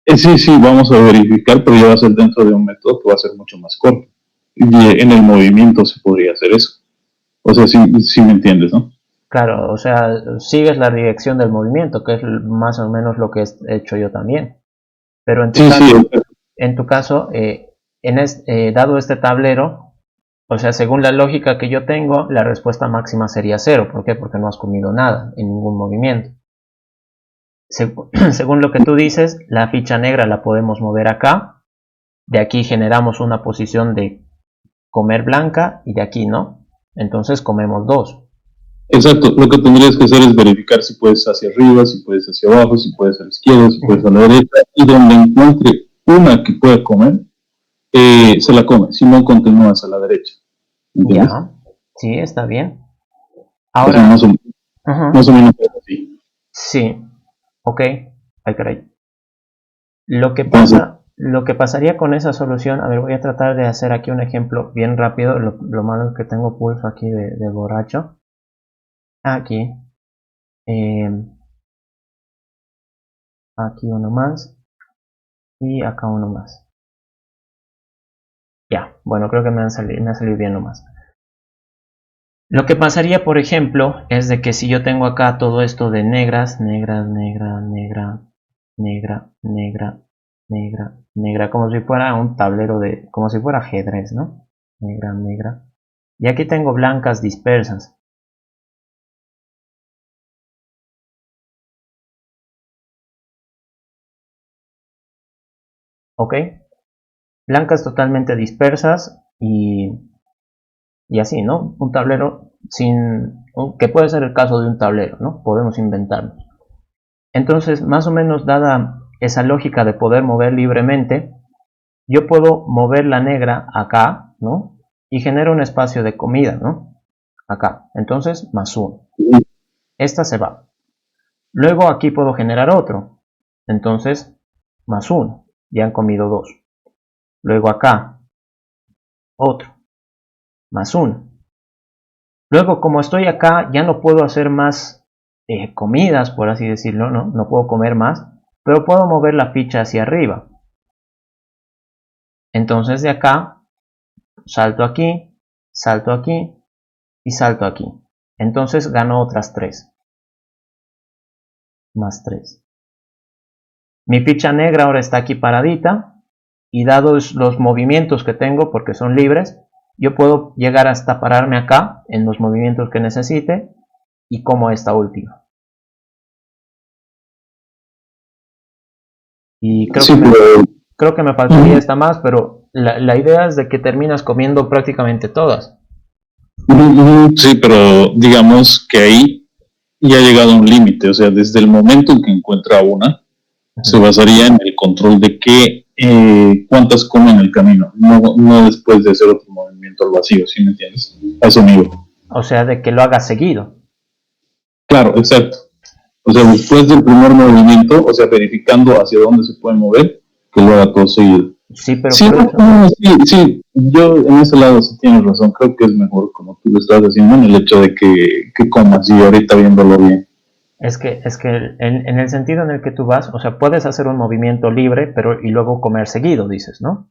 Sí, vamos a verificar, pero ya va a ser dentro de un método que va a ser mucho más corto. Y en el movimiento se podría hacer eso. O sea, sí me entiendes, ¿no? Claro, o sea, sigues la dirección del movimiento, que es más o menos lo que he hecho yo también. Pero en tu caso, dado este tablero, o sea, según la lógica que yo tengo, la respuesta máxima sería 0. ¿Por qué? Porque no has comido nada en ningún movimiento. Según lo que tú dices, la ficha negra la podemos mover acá. De aquí generamos una posición de comer blanca y de aquí no. Entonces comemos 2. Exacto, lo que tendrías que hacer es verificar si puedes hacia arriba, si puedes hacia abajo, si puedes a la izquierda, si puedes a la derecha, y donde encuentre una que pueda comer, se la come, si no continúas a la derecha. ¿Entiendes? Ya, sí, está bien. Ahora, o sea, más o menos así. Sí, ok, ay caray. Lo que pasaría con esa solución, a ver, voy a tratar de hacer aquí un ejemplo bien rápido. Lo malo es que tengo pulso aquí de borracho. Aquí, aquí uno más y acá uno más. Ya, bueno, creo que me ha salido bien nomás. Lo que pasaría, por ejemplo, es de que si yo tengo acá todo esto de negras, negra, negra, negra, negra, negra, negra, negra, como si fuera un tablero como si fuera ajedrez, ¿no? Negra, negra. Y aquí tengo blancas dispersas. ¿Ok? Blancas totalmente dispersas y así, ¿no? Un tablero que puede ser el caso de un tablero, ¿no? Podemos inventarlo. Entonces, más o menos dada esa lógica de poder mover libremente, yo puedo mover la negra acá, ¿no? Y genero un espacio de comida, ¿no? Acá. Entonces, más 1. Esta se va. Luego aquí puedo generar otro. Entonces, más 1, ya han comido 2. Luego acá, otro, más 1. Luego, como estoy acá, ya no puedo hacer más comidas, por así decirlo, no puedo comer más, pero puedo mover la ficha hacia arriba. Entonces de acá, salto aquí y salto aquí. Entonces gano otras 3, más 3. Mi ficha negra ahora está aquí paradita, y dados los movimientos que tengo, porque son libres, yo puedo llegar hasta pararme acá, en los movimientos que necesite, y como esta última. Y creo que me faltaría esta más, pero la idea es de que terminas comiendo prácticamente todas. Sí, pero digamos que ahí ya ha llegado a un límite, o sea, desde el momento en que encuentra una, se basaría en el control de cuántas come en el camino, no después de hacer otro movimiento al vacío, ¿sí me entiendes? A eso mismo. O sea, de que lo haga seguido. Claro, exacto. O sea, después del primer movimiento, o sea, verificando hacia dónde se puede mover, que lo haga todo seguido. Sí, pero sí, sí, yo en ese lado sí tienes razón, creo que es mejor como tú lo estás haciendo en el hecho de que comas y ahorita viéndolo bien. Es que en el sentido en el que tú vas, o sea, puedes hacer un movimiento libre, pero y luego comer seguido, dices, ¿no?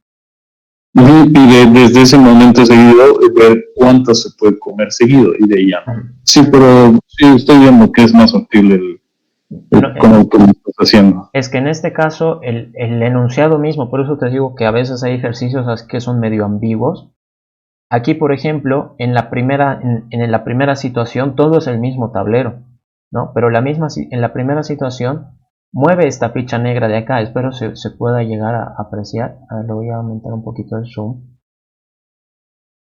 Y desde ese momento seguido, ver cuántas se puede comer seguido y de ahí ya no. Sí, pero sí, estoy viendo que es más factible como tú lo estás haciendo. Es que en este caso, el enunciado mismo, por eso te digo que a veces hay ejercicios que son medio ambiguos. Aquí, por ejemplo, en la primera situación, todo es el mismo tablero, ¿no? Pero en la primera situación, mueve esta ficha negra de acá. Espero se pueda llegar a apreciar. A ver, le voy a aumentar un poquito el zoom.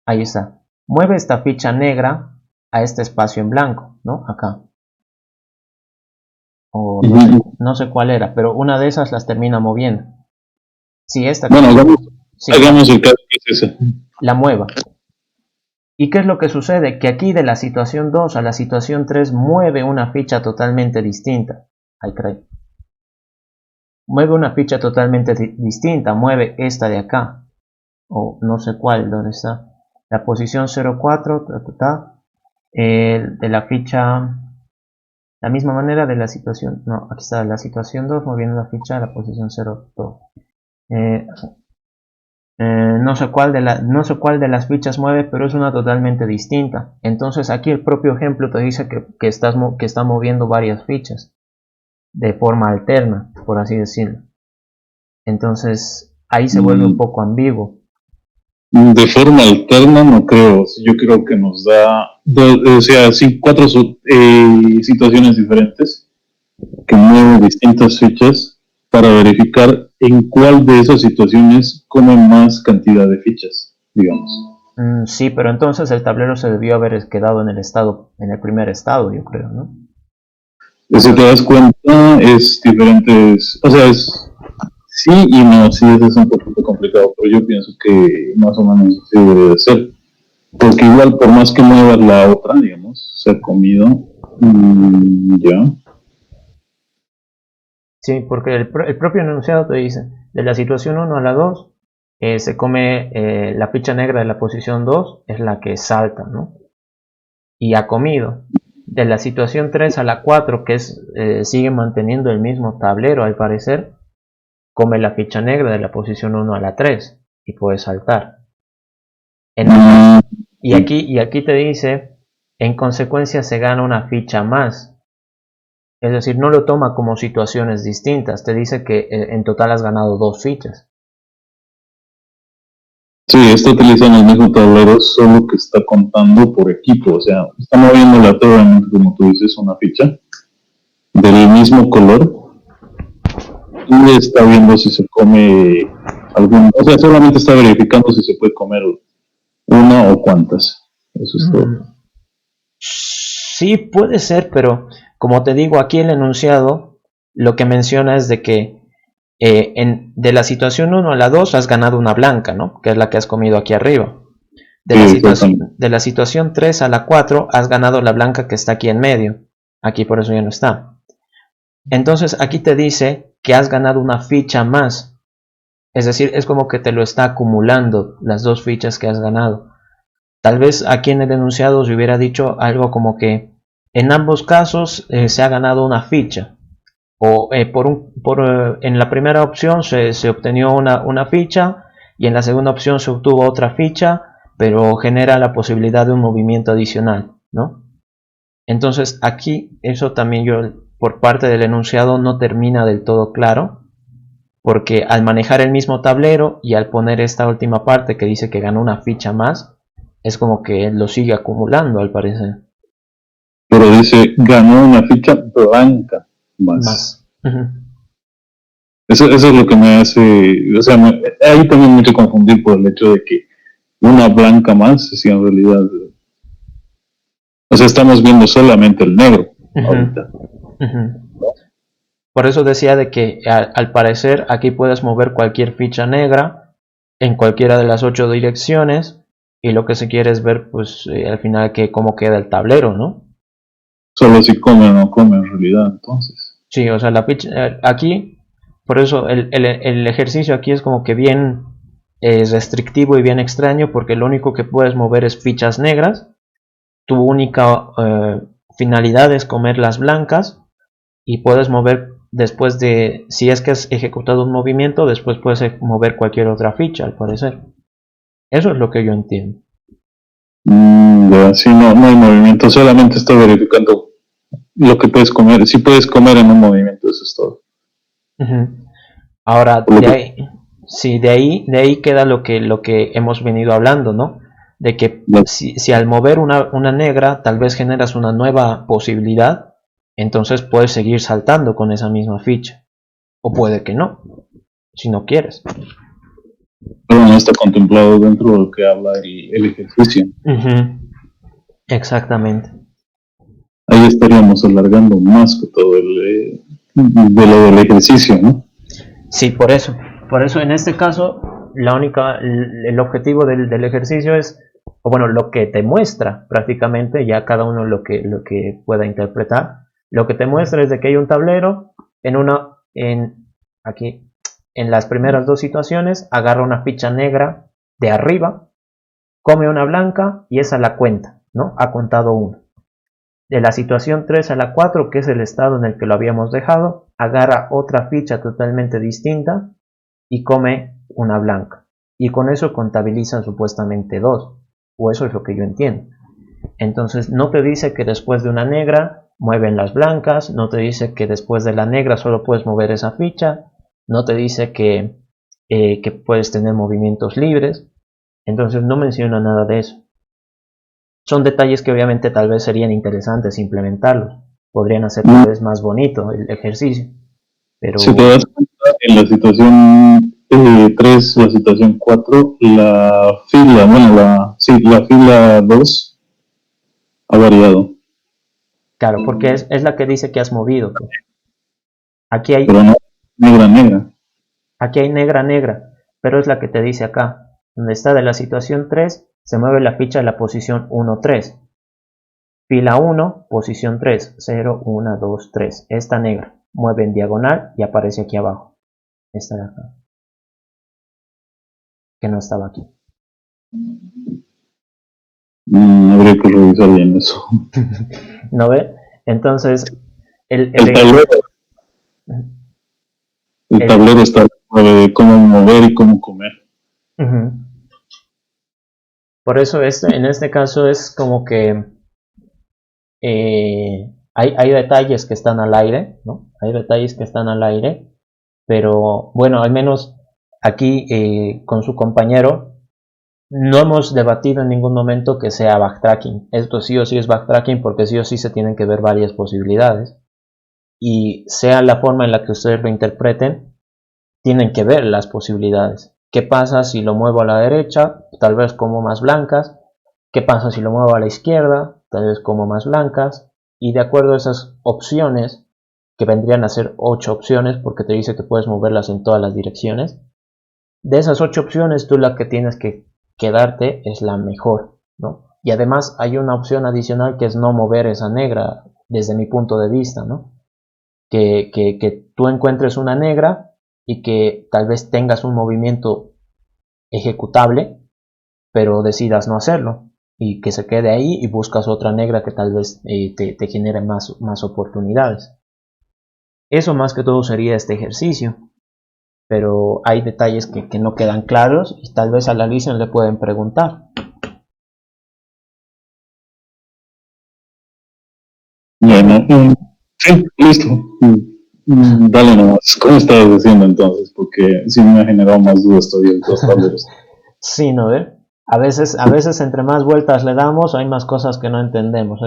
Ahí está. Mueve esta ficha negra a este espacio en blanco, ¿no? Acá. O no sé cuál era, pero una de esas las termina moviendo. Sí, esta. Bueno, hagamos el caso que es ese. La mueva. ¿Y qué es lo que sucede? Que aquí de la situación 2 a la situación 3 mueve una ficha totalmente distinta. Ahí creo. Mueve una ficha totalmente distinta. Mueve esta de acá. O no sé cuál, ¿dónde está? La posición 04, de la ficha... La misma manera de la situación... No, aquí está la situación 2 moviendo la ficha a la posición 02. No sé cuál de las fichas mueve, pero es una totalmente distinta. Entonces aquí el propio ejemplo te dice que está moviendo varias fichas de forma alterna, por así decirlo. Entonces ahí se vuelve un poco ambiguo. De forma alterna no creo. Yo creo que nos da, o sea, sí, 4 situaciones diferentes que mueven distintas fichas para verificar en cuál de esas situaciones come más cantidad de fichas, digamos. Sí, pero entonces el tablero se debió haber quedado en el primer estado, yo creo, ¿no? Si te das cuenta, es diferentes, o sea, es sí y no, sí, eso es un poquito complicado, pero yo pienso que más o menos así debe de ser. Porque igual, por más que muevas la otra, digamos, se ha comido, ya. Sí, porque el propio enunciado te dice, de la situación 1 a la 2, se come la ficha negra de la posición 2, es la que salta, ¿no? Y ha comido. De la situación 3 a la 4, que sigue manteniendo el mismo tablero al parecer, come la ficha negra de la posición 1 a la 3 y puede saltar. Y aquí te dice, en consecuencia se gana una ficha más. Es decir, no lo toma como situaciones distintas, te dice que en total has ganado 2 fichas. Sí, está utilizando el mismo tablero, solo que está contando por equipo, o sea, está moviendo aleatoriamente, como tú dices, una ficha del mismo color y está viendo si se come algún, o sea, solamente está verificando si se puede comer una o cuántas. Eso es todo. Sí, puede ser, pero como te digo, aquí el enunciado lo que menciona es de que de la situación 1 a la 2 has ganado una blanca, ¿no? Que es la que has comido aquí arriba. De la situación 3 a la 4 has ganado la blanca que está aquí en medio. Aquí por eso ya no está. Entonces aquí te dice que has ganado una ficha más. Es decir, es como que te lo está acumulando las dos fichas que has ganado. Tal vez aquí en el enunciado se hubiera dicho algo como que en ambos casos se ha ganado una ficha. O en la primera opción se obtenió una ficha y en la segunda opción se obtuvo otra ficha, pero genera la posibilidad de un movimiento adicional, ¿no? Entonces aquí eso también yo por parte del enunciado no termina del todo claro, porque al manejar el mismo tablero y al poner esta última parte que dice que ganó una ficha más, es como que lo sigue acumulando al parecer. Pero dice, ganó una ficha blanca más. Uh-huh. Eso es lo que me hace, o sea, ahí también me he hecho confundir por el hecho de que una blanca más, si en realidad, o sea, estamos viendo solamente el negro ahorita. Por eso decía de que al parecer aquí puedes mover cualquier ficha negra en cualquiera de las 8 direcciones y lo que se quiere es ver pues al final que cómo queda el tablero, ¿no? Solo si come o no come en realidad, entonces. Sí, o sea, la ficha, aquí, por eso el ejercicio aquí es como que bien restrictivo y bien extraño porque lo único que puedes mover es fichas negras, tu única finalidad es comer las blancas y puedes mover después de, si es que has ejecutado un movimiento, después puedes mover cualquier otra ficha al parecer. Eso es lo que yo entiendo. Sí, no hay movimiento, solamente está verificando lo que puedes comer. Si puedes comer en un movimiento, eso es todo. Ahora, sí, de ahí queda lo que hemos venido hablando, ¿no? De que si al mover una negra tal vez generas una nueva posibilidad, entonces puedes seguir saltando con esa misma ficha. O puede que no, si no quieres. Pero no está contemplado dentro de lo que habla el ejercicio. Exactamente. Ahí estaríamos alargando más que todo de lo del ejercicio, ¿no? Sí, por eso en este caso el objetivo del ejercicio es, o bueno, lo que te muestra prácticamente, ya cada uno lo que pueda interpretar, lo que te muestra es de que hay un tablero aquí en las primeras dos situaciones, agarra una ficha negra de arriba, come una blanca y esa la cuenta, ¿no? Ha contado una. De la situación 3 a la 4, que es el estado en el que lo habíamos dejado, agarra otra ficha totalmente distinta y come una blanca. Y con eso contabilizan supuestamente 2, o eso es lo que yo entiendo. Entonces no te dice que después de una negra mueven las blancas, no te dice que después de la negra solo puedes mover esa ficha, no te dice que puedes tener movimientos libres, entonces no menciona nada de eso. Son detalles que obviamente tal vez serían interesantes implementarlos, podrían hacer tal vez más bonito el ejercicio. Pero... Si te das cuenta, en la situación 3, la situación 4, la fila 2 ha variado. Claro, porque es la que dice que has movido. Pues. Aquí hay... Pero no, negra. Aquí hay negra, pero es la que te dice acá. Donde está de la situación 3, se mueve la ficha de la posición 1, 3. Fila 1, posición 3, 0, 1, 2, 3. Esta negra. Mueve en diagonal y aparece aquí abajo. Esta de acá. Que no estaba aquí. Habría que revisar bien eso. ¿No ve? Entonces, el tablero está de cómo mover y cómo comer. Por eso en este caso es como que hay detalles que están al aire, ¿no? Hay detalles que están al aire, pero bueno, al menos aquí con su compañero no hemos debatido en ningún momento que sea backtracking. Esto sí o sí es backtracking porque sí o sí se tienen que ver varias posibilidades y sea la forma en la que ustedes lo interpreten, tienen que ver las posibilidades. ¿Qué pasa si lo muevo a la derecha? Tal vez como más blancas. ¿Qué pasa si lo muevo a la izquierda? Tal vez como más blancas. Y de acuerdo a esas opciones, que vendrían a ser 8 opciones, porque te dice que puedes moverlas en todas las direcciones, de esas 8 opciones tú la que tienes que quedarte es la mejor, ¿no? Y además hay una opción adicional que es no mover esa negra, desde mi punto de vista, ¿no? que tú encuentres una negra y que tal vez tengas un movimiento ejecutable, pero decidas no hacerlo y que se quede ahí y buscas otra negra que tal vez te genere más oportunidades. Eso más que todo sería este ejercicio, pero hay detalles que no quedan claros y tal vez a la Alicia le pueden preguntar. Bueno, sí, listo. Dale nomás. ¿Cómo estabas haciendo entonces? Porque sí me ha generado más dudas todavía en los tableros. Sí, ¿no ve? A veces entre más vueltas le damos hay más cosas que no entendemos.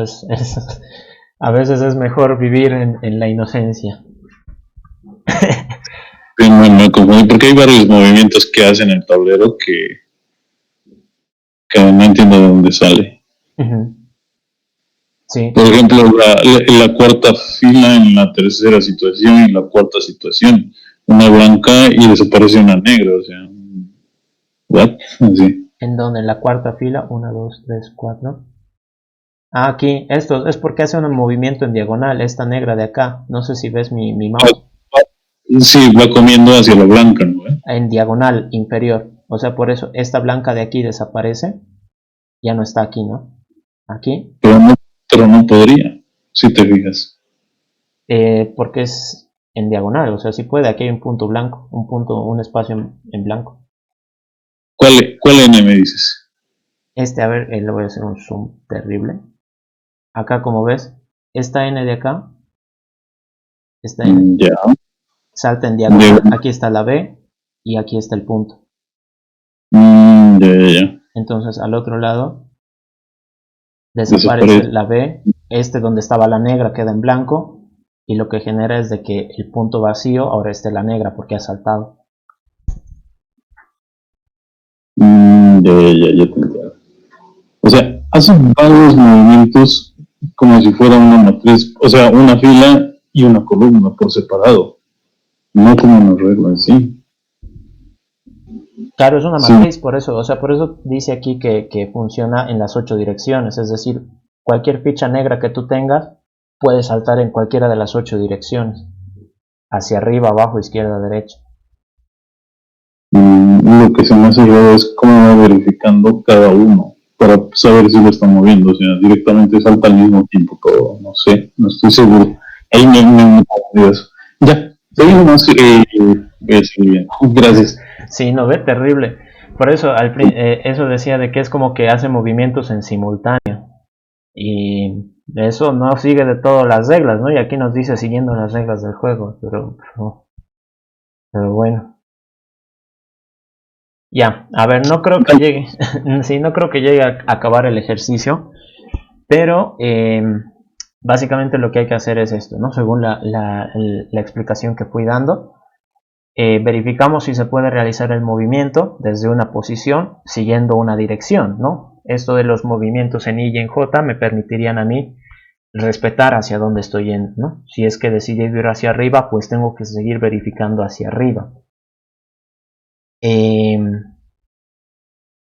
A veces es mejor vivir en la inocencia. Bien, me confundí porque hay varios movimientos que hacen el tablero que no entiendo de dónde sale. Sí. Por ejemplo, la cuarta fila en la tercera situación y la cuarta situación. Una blanca y desaparece una negra. O sea, ¿what? Así. ¿En donde? En la cuarta fila. 1, 2, 3, 4. Ah, aquí. Esto es porque hace un movimiento en diagonal. Esta negra de acá. No sé si ves mi mouse. Sí, va comiendo hacia la blanca, ¿no? En diagonal inferior. O sea, por eso esta blanca de aquí desaparece. Ya no está aquí, ¿no? Aquí. Pero no podría, si te fijas. Porque es en diagonal. O sea, si puede. Aquí hay un punto blanco. Un espacio en blanco. ¿Cuál N me dices? A ver, le voy a hacer un zoom terrible. Acá, como ves, esta N de acá. Esta N. Ya. Salta en diagonal. Aquí está la B. Y aquí está el punto. Ya. Entonces al otro lado desaparece la B, donde estaba la negra queda en blanco y lo que genera es de que el punto vacío ahora esté la negra porque ha saltado. Ya te entiendo. O sea, hacen varios movimientos como si fuera una matriz, o sea, una fila y una columna por separado, no como una regla en sí. Claro, es una matriz, sí. Por eso dice aquí que funciona en las 8 direcciones, es decir, cualquier ficha negra que tú tengas puede saltar en cualquiera de las 8 direcciones, hacia arriba, abajo, izquierda, derecha. Lo que se me hace raro es cómo va verificando cada uno para saber si lo están moviendo, o sea, directamente salta al mismo tiempo, pero no sé, no estoy seguro. Ahí me eso. Ya, seguimos, voy a seguir bien. Gracias. Sí, no ve, terrible. Por eso, eso decía de que es como que hace movimientos en simultáneo. Y eso no sigue de todas las reglas, ¿no? Y aquí nos dice siguiendo las reglas del juego, pero bueno. Ya, a ver, no creo que llegue, sí, no creo que llegue a acabar el ejercicio, pero básicamente lo que hay que hacer es esto, ¿no? Según la explicación que fui dando. Verificamos si se puede realizar el movimiento desde una posición siguiendo una dirección, ¿no? Esto de los movimientos en Y y en J me permitirían a mí respetar hacia dónde estoy yendo, ¿no? Si es que decidí ir hacia arriba, pues tengo que seguir verificando hacia arriba.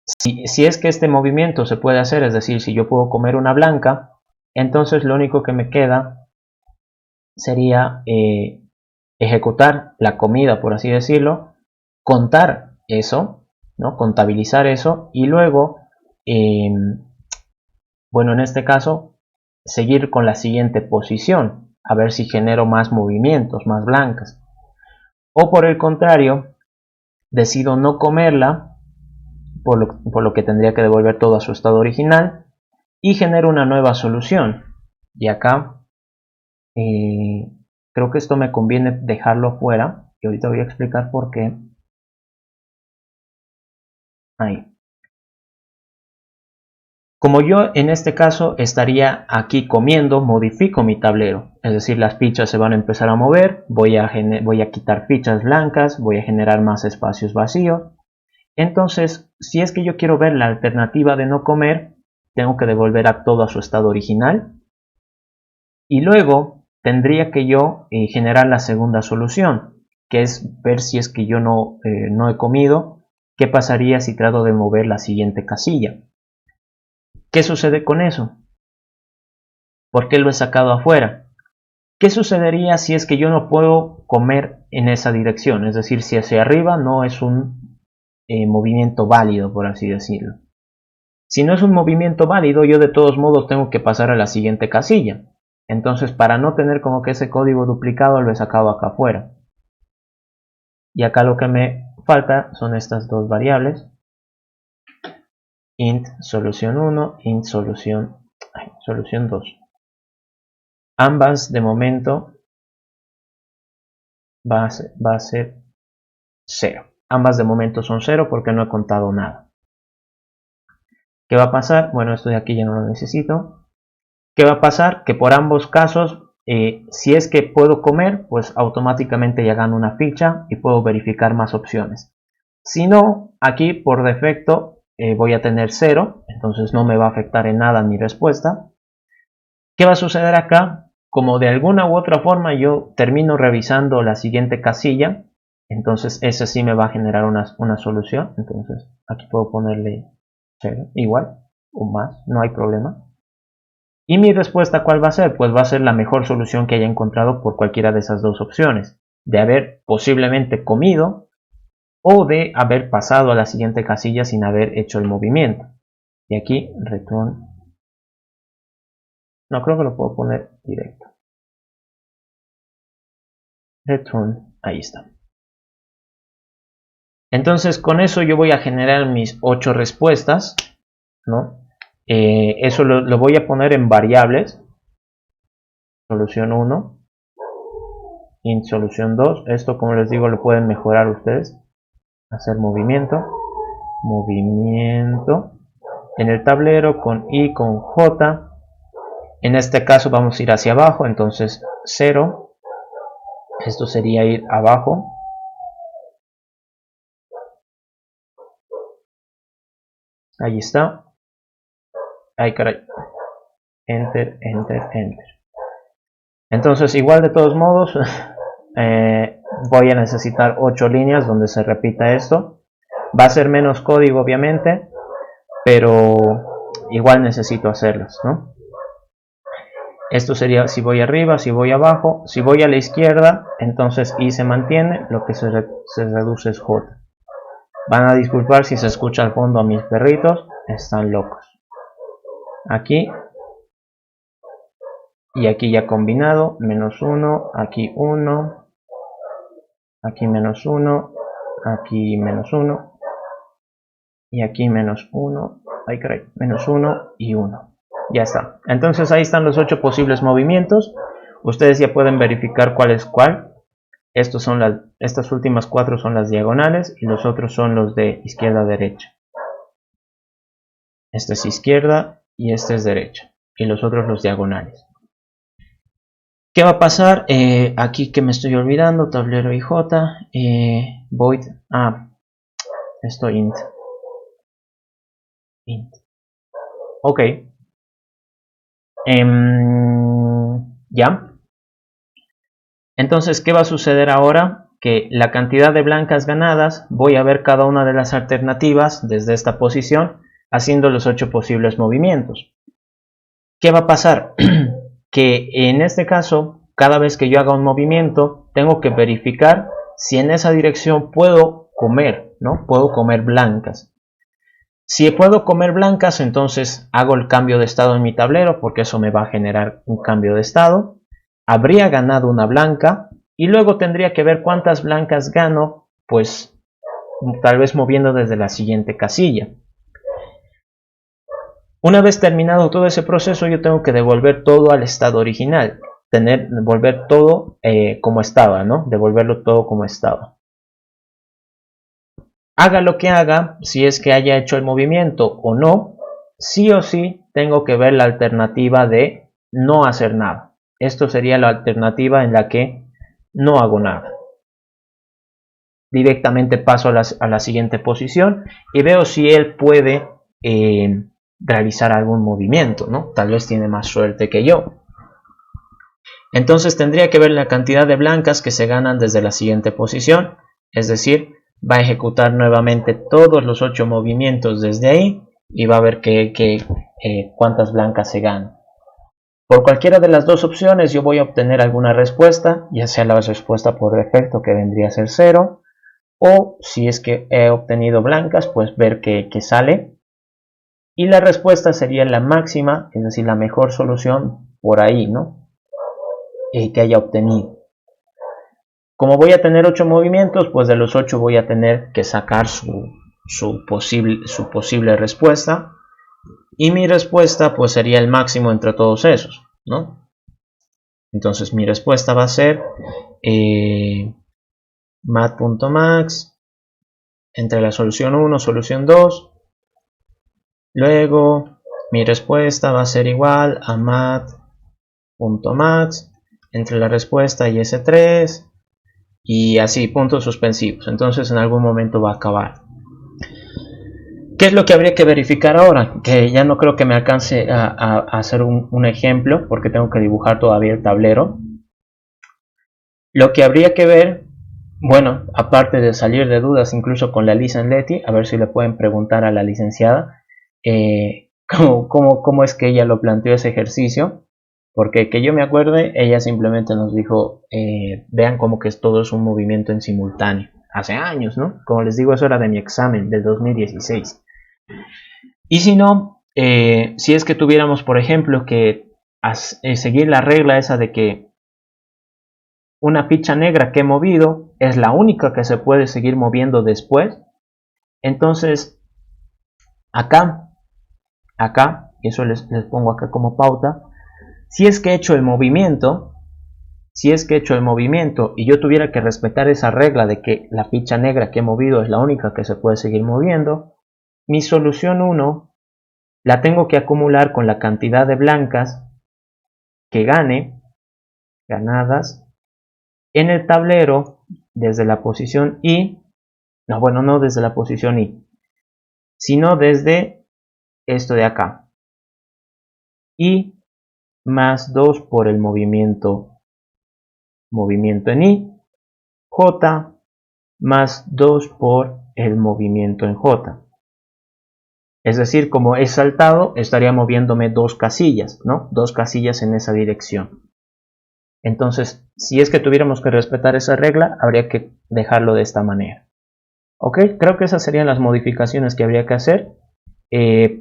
Si es que este movimiento se puede hacer, es decir, si yo puedo comer una blanca, entonces lo único que me queda sería ejecutar la comida, por así decirlo, contar eso, ¿no? Contabilizar eso y luego, bueno, en este caso, seguir con la siguiente posición, a ver si genero más movimientos, más blancas. O por el contrario, decido no comerla, por lo que tendría que devolver todo a su estado original, y genero una nueva solución. Y acá, creo que esto me conviene dejarlo fuera, y ahorita voy a explicar por qué. Ahí. Como yo en este caso estaría aquí comiendo, modifico mi tablero. Es decir, las fichas se van a empezar a mover, voy a quitar fichas blancas, voy a generar más espacios vacíos. Entonces, si es que yo quiero ver la alternativa de no comer, tengo que devolver a todo a su estado original. Y luego tendría que yo generar la segunda solución, que es ver si es que yo no he comido, qué pasaría si trato de mover la siguiente casilla. ¿Qué sucede con eso? ¿Por qué lo he sacado afuera? ¿Qué sucedería si es que yo no puedo comer en esa dirección? Es decir, si hacia arriba no es un movimiento válido, por así decirlo. Si no es un movimiento válido, yo de todos modos tengo que pasar a la siguiente casilla. Entonces, para no tener como que ese código duplicado, lo he sacado acá afuera. Y acá lo que me falta son estas dos variables. Int solución 1, int solución 2. Ambas de momento va a ser 0. Ambas de momento son 0 porque no he contado nada. ¿Qué va a pasar? Bueno, esto de aquí ya no lo necesito. ¿Qué va a pasar? Que por ambos casos, si es que puedo comer, pues automáticamente ya gano una ficha y puedo verificar más opciones. Si no, aquí por defecto voy a tener 0, entonces no me va a afectar en nada mi respuesta. ¿Qué va a suceder acá? Como de alguna u otra forma yo termino revisando la siguiente casilla, entonces ese sí me va a generar una solución. Entonces aquí puedo ponerle 0, igual o más, no hay problema. ¿Y mi respuesta cuál va a ser? Pues va a ser la mejor solución que haya encontrado por cualquiera de esas dos opciones. De haber posiblemente comido o de haber pasado a la siguiente casilla sin haber hecho el movimiento. Y aquí return. No, creo que lo puedo poner directo. Return, ahí está. Entonces con eso yo voy a generar mis 8 respuestas, ¿no? Eso lo voy a poner en variables. Solución 1, int solución 2. Esto, como les digo, lo pueden mejorar ustedes. Hacer movimiento. En el tablero con I, con J. En este caso vamos a ir hacia abajo, entonces 0. Esto sería ir abajo. Ahí está. Ay, caray. Enter, enter, enter. Entonces, igual de todos modos, voy a necesitar 8 líneas donde se repita esto. Va a ser menos código, obviamente, pero igual necesito hacerlas, ¿no? Esto sería si voy arriba, si voy abajo. Si voy a la izquierda, entonces I se mantiene, lo que se reduce es J. Van a disculpar si se escucha al fondo a mis perritos, están locos. Aquí y aquí ya combinado, menos 1, aquí 1, aquí menos 1, aquí menos 1 y aquí menos 1, ay, caray, menos 1 y 1. Ya está. Entonces ahí están los 8 posibles movimientos. Ustedes ya pueden verificar cuál es cuál. Estas últimas 4 son las diagonales y los otros son los de izquierda a derecha. Esta es izquierda y esta es derecha. Y los otros los diagonales. ¿Qué va a pasar? Aquí que me estoy olvidando, tablero IJ, void, esto int. Ok. Ya. Entonces, ¿qué va a suceder ahora? Que la cantidad de blancas ganadas, voy a ver cada una de las alternativas desde esta posición, haciendo los 8 posibles movimientos. ¿Qué va a pasar? Que en este caso, cada vez que yo haga un movimiento, tengo que verificar si en esa dirección puedo comer, ¿no? Puedo comer blancas. Si puedo comer blancas, entonces hago el cambio de estado en mi tablero, porque eso me va a generar un cambio de estado. Habría ganado una blanca y luego tendría que ver cuántas blancas gano, pues tal vez moviendo desde la siguiente casilla. Una vez terminado todo ese proceso, yo tengo que devolver todo al estado original, devolver todo como estaba, ¿no? Devolverlo todo como estaba. Haga lo que haga, si es que haya hecho el movimiento o no, sí o sí tengo que ver la alternativa de no hacer nada. Esto sería la alternativa en la que no hago nada. Directamente paso a la siguiente posición y veo si él puede realizar algún movimiento, ¿no? Tal vez tiene más suerte que yo. Entonces tendría que ver la cantidad de blancas que se ganan desde la siguiente posición, es decir, va a ejecutar nuevamente todos los 8 movimientos desde ahí y va a ver cuántas blancas se ganan. Por cualquiera de las dos opciones yo voy a obtener alguna respuesta, ya sea la respuesta por defecto que vendría a ser 0, o si es que he obtenido blancas, pues ver qué sale. Y la respuesta sería la máxima, es decir, la mejor solución por ahí, ¿no? Que haya obtenido. Como voy a tener 8 movimientos, pues de los 8 voy a tener que sacar su posible respuesta. Y mi respuesta pues sería el máximo entre todos esos, ¿no? Entonces mi respuesta va a ser mat.max entre la solución 1, solución 2. Luego mi respuesta va a ser igual a mat.max entre la respuesta y S3 y así, puntos suspensivos. Entonces en algún momento va a acabar. ¿Qué es lo que habría que verificar ahora? Que ya no creo que me alcance a hacer un ejemplo porque tengo que dibujar todavía el tablero. Lo que habría que ver, bueno, aparte de salir de dudas incluso con la Lisa Leti, a ver si le pueden preguntar a la licenciada cómo es que ella lo planteó ese ejercicio. Porque que yo me acuerde, ella simplemente nos dijo, vean como que todo es un movimiento en simultáneo. Hace años, ¿no? Como les digo, eso era de mi examen del 2016. Y si no, si es que tuviéramos, por ejemplo, que seguir la regla esa de que una ficha negra que he movido es la única que se puede seguir moviendo después, entonces acá, eso les pongo acá como pauta, si es que he hecho el movimiento, y yo tuviera que respetar esa regla de que la ficha negra que he movido es la única que se puede seguir moviendo, mi solución 1 la tengo que acumular con la cantidad de blancas que ganadas, en el tablero desde la posición I, no desde la posición I, sino desde esto de acá. I más 2 por el movimiento en I, J más 2 por el movimiento en J. Es decir, como he saltado, estaría moviéndome 2 casillas, ¿no? 2 casillas en esa dirección. Entonces, si es que tuviéramos que respetar esa regla, habría que dejarlo de esta manera. Ok, creo que esas serían las modificaciones que habría que hacer.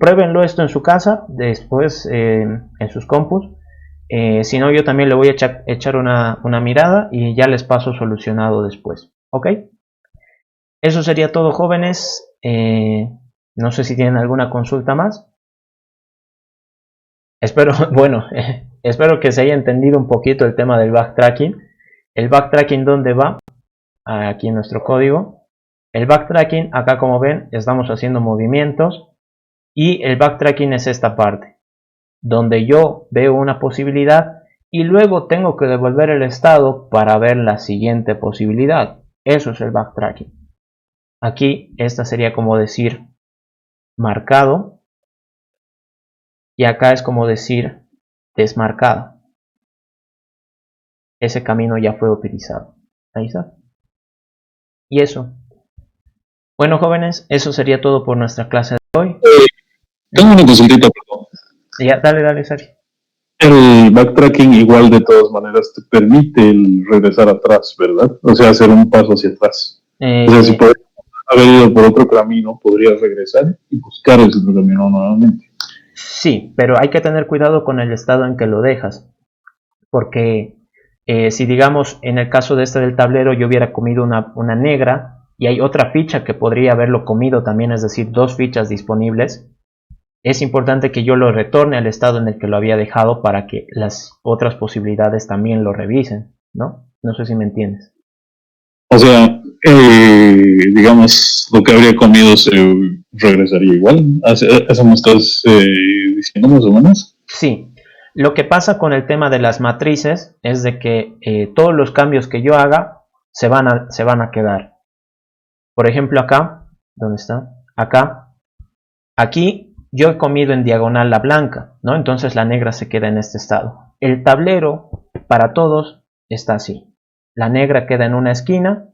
Pruébenlo esto en su casa, después en sus compus. Si no, yo también le voy a echar una mirada y ya les paso solucionado después. Ok, eso sería todo, jóvenes. No sé si tienen alguna consulta más. Espero, bueno, espero que se haya entendido un poquito el tema del backtracking. El backtracking, ¿dónde va? Aquí en nuestro código. El backtracking, acá como ven, estamos haciendo movimientos. Y el backtracking es esta parte, donde yo veo una posibilidad y luego tengo que devolver el estado para ver la siguiente posibilidad. Eso es el backtracking. Aquí esta sería como decir marcado y acá es como decir desmarcado. Ese camino ya fue utilizado. Ahí está. Y eso. Bueno, jóvenes, eso sería todo por nuestra clase de hoy. Tengo una consultita, perdón. Ya, dale, Sari. El backtracking igual de todas maneras te permite el regresar atrás, ¿verdad? O sea, hacer un paso hacia atrás. O sea, si puedes haber ido por otro camino, podrías regresar y buscar ese otro camino nuevamente. Sí, pero hay que tener cuidado con el estado en que lo dejas. Porque si digamos en el caso de este del tablero yo hubiera comido una negra y hay otra ficha que podría haberlo comido también, es decir, 2 fichas disponibles, es importante que yo lo retorne al estado en el que lo había dejado para que las otras posibilidades también lo revisen, ¿no? No sé si me entiendes. O sea, digamos, lo que habría comido se regresaría igual. ¿Eso me estás diciendo más o menos? Sí. Lo que pasa con el tema de las matrices es de que todos los cambios que yo haga se van a quedar. Por ejemplo acá, ¿dónde está? Acá, aquí yo he comido en diagonal la blanca, ¿no? Entonces la negra se queda en este estado. El tablero para todos está así. La negra queda en una esquina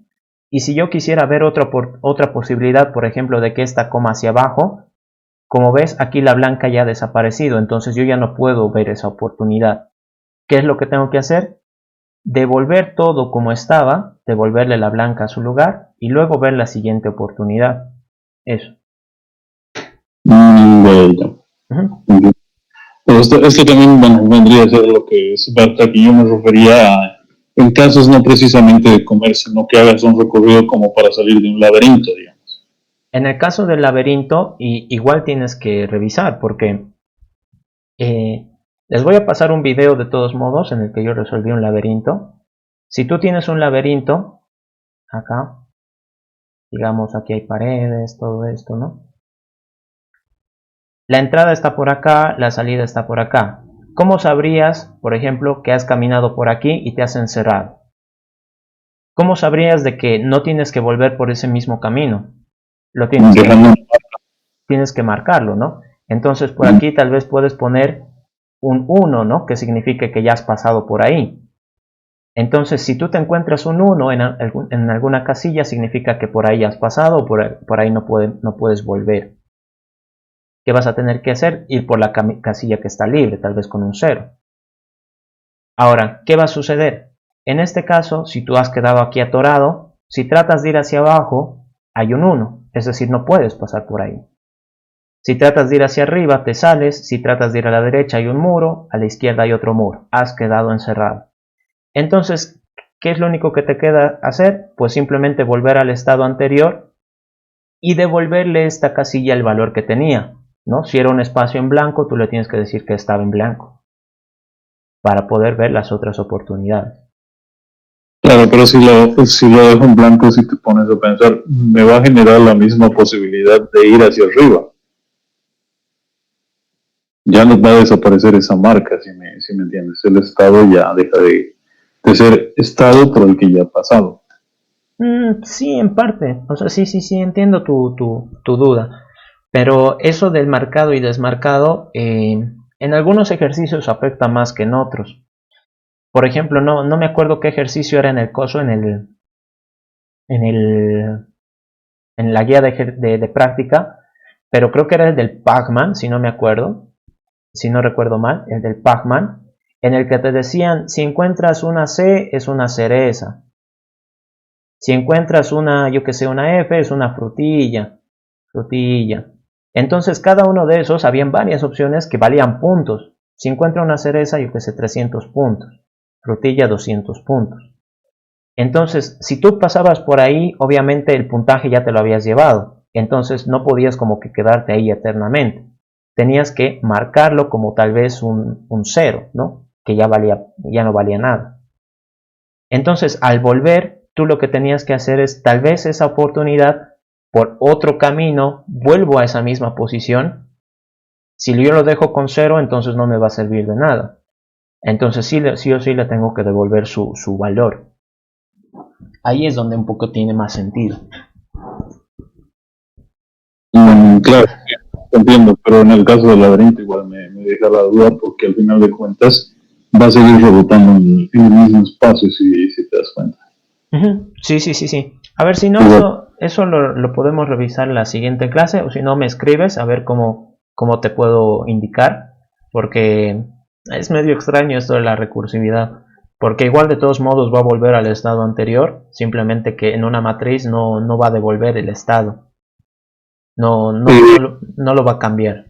y si yo quisiera ver otra posibilidad, por ejemplo, de que esta coma hacia abajo, Como ves, aquí la blanca ya ha desaparecido, entonces yo ya no puedo ver esa oportunidad. ¿Qué es lo que tengo que hacer? Devolver todo como estaba, devolverle la blanca a su lugar y luego ver la siguiente oportunidad. Eso. Bueno. Ujú. Pero esto también, bueno, vendría a ser lo que es Barta, que yo me refería a, en casos no precisamente de comer, sino que hagas un recorrido como para salir de un laberinto, digamos. En el caso del laberinto, igual tienes que revisar porque les voy a pasar un video de todos modos en el que yo resolví un laberinto. Si tú tienes un laberinto, acá, digamos aquí hay paredes, todo esto, ¿no? La entrada está por acá, la salida está por acá. ¿Cómo sabrías, por ejemplo, que has caminado por aquí y te has encerrado? ¿Cómo sabrías de que no tienes que volver por ese mismo camino? Lo tienes que marcarlo, ¿no? Entonces por aquí tal vez puedes poner un 1, ¿no? Que signifique que ya has pasado por ahí. Entonces si tú te encuentras un 1 en alguna casilla, significa que por ahí has pasado o por ahí no puedes volver. ¿Qué vas a tener que hacer? Ir por la casilla que está libre, tal vez con un 0. Ahora, ¿qué va a suceder? En este caso, si tú has quedado aquí atorado, si tratas de ir hacia abajo, hay un 1, es decir, no puedes pasar por ahí. Si tratas de ir hacia arriba, te sales. Si tratas de ir a la derecha, hay un muro, a la izquierda hay otro muro. Has quedado encerrado. Entonces, ¿qué es lo único que te queda hacer? Pues simplemente volver al estado anterior y devolverle esta casilla el valor que tenía, ¿no? Si era un espacio en blanco, tú le tienes que decir que estaba en blanco para poder ver las otras oportunidades. Claro, pero si lo dejo en blanco, si te pones a pensar, me va a generar la misma posibilidad de ir hacia arriba. Ya no va a desaparecer esa marca, si me entiendes. El estado ya deja de ser estado por el que ya ha pasado. Sí, en parte. O sea, sí, entiendo tu duda. Pero eso del marcado y desmarcado, en algunos ejercicios afecta más que en otros. Por ejemplo, no me acuerdo qué ejercicio era en el coso, en la guía de práctica, pero creo que era el del Pac-Man, si no me acuerdo, si no recuerdo mal, el del Pac-Man, en el que te decían, si encuentras una C, es una cereza. Si encuentras una, yo que sé, una F, es una frutilla. Entonces, cada uno de esos, habían varias opciones que valían puntos. Si encuentra una cereza, yo que sé, 300 puntos. Frutilla, 200 puntos. Entonces, si tú pasabas por ahí, obviamente el puntaje ya te lo habías llevado. Entonces, no podías como que quedarte ahí eternamente. Tenías que marcarlo como tal vez un 0, ¿no? Que ya no valía nada. Entonces, al volver, tú lo que tenías que hacer es, tal vez esa oportunidad, por otro camino, vuelvo a esa misma posición. Si yo lo dejo con 0, entonces no me va a servir de nada. Entonces sí o sí le tengo que devolver su valor. Ahí es donde un poco tiene más sentido. Claro, entiendo, pero en el caso del laberinto igual me deja la duda porque al final de cuentas va a seguir rebotando en el mismo espacio si te das cuenta. Sí. A ver, si no, eso lo podemos revisar en la siguiente clase, o si no me escribes a ver cómo te puedo indicar, porque es medio extraño esto de la recursividad, porque igual de todos modos va a volver al estado anterior, simplemente que en una matriz no va a devolver el estado, no lo va a cambiar.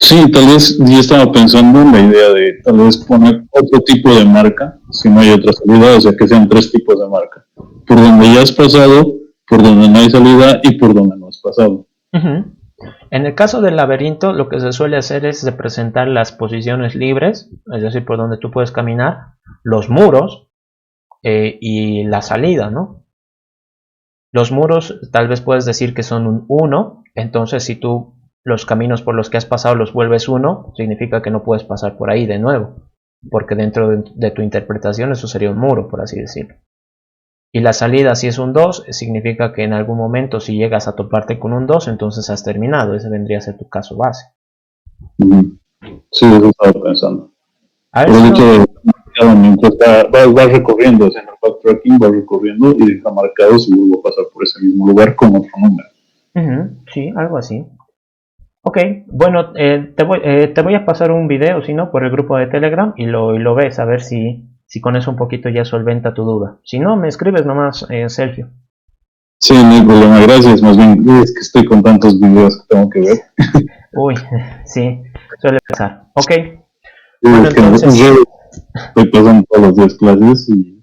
Sí, tal vez yo estaba pensando en la idea de tal vez poner otro tipo de marca, si no hay otra salida, o sea que sean 3 tipos de marca. Por donde ya has pasado, por donde no hay salida y por donde no has pasado. En el caso del laberinto, lo que se suele hacer es representar las posiciones libres, es decir, por donde tú puedes caminar, los muros y la salida, ¿no? Los muros tal vez puedes decir que son un 1, entonces si tú los caminos por los que has pasado los vuelves 1, significa que no puedes pasar por ahí de nuevo, porque dentro de tu interpretación eso sería un muro, por así decirlo. Y la salida, si es un 2, significa que en algún momento si llegas a toparte con un 2, entonces has terminado. Ese vendría a ser tu caso base. Sí, eso estaba pensando. Por el hecho de mientras va recorriendo, o sea, en el backtracking va recorriendo y deja marcado si vuelvo a pasar por ese mismo lugar con otro número. Sí, algo así. Ok, bueno, te voy a pasar un video, si no, por el grupo de Telegram y lo ves, a ver si con eso un poquito ya solventa tu duda. Si no, me escribes nomás, Sergio. Sí, no hay problema, gracias. Más bien, es que estoy con tantos videos que tengo que ver. Uy, sí, suele pasar. Ok, bueno, Es que entonces, estoy pasando todos los días clases y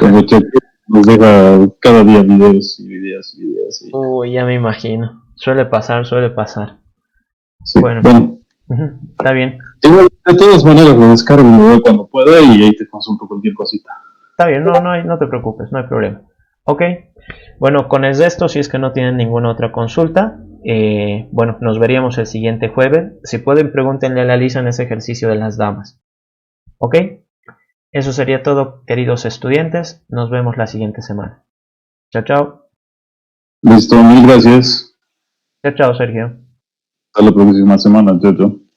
el muchacho nos deja cada día videos y videos y videos. Y, uy, ya me imagino. Suele pasar, suele pasar. sí, Bueno, bueno, está bien. igual, de todas maneras lo descargo y lo veo cuando pueda y ahí te consulto cualquier cosita. Está bien, no te preocupes, no hay problema. Ok, bueno, con esto, si es que no tienen ninguna otra consulta, bueno, nos veríamos el siguiente jueves. Si pueden, pregúntenle a la Lisa en ese ejercicio de las damas. Ok, eso sería todo, queridos estudiantes. Nos vemos la siguiente semana. Chao, chao. Listo, mil gracias. Chao, chao, Sergio. Hasta la próxima semana, chao, chao.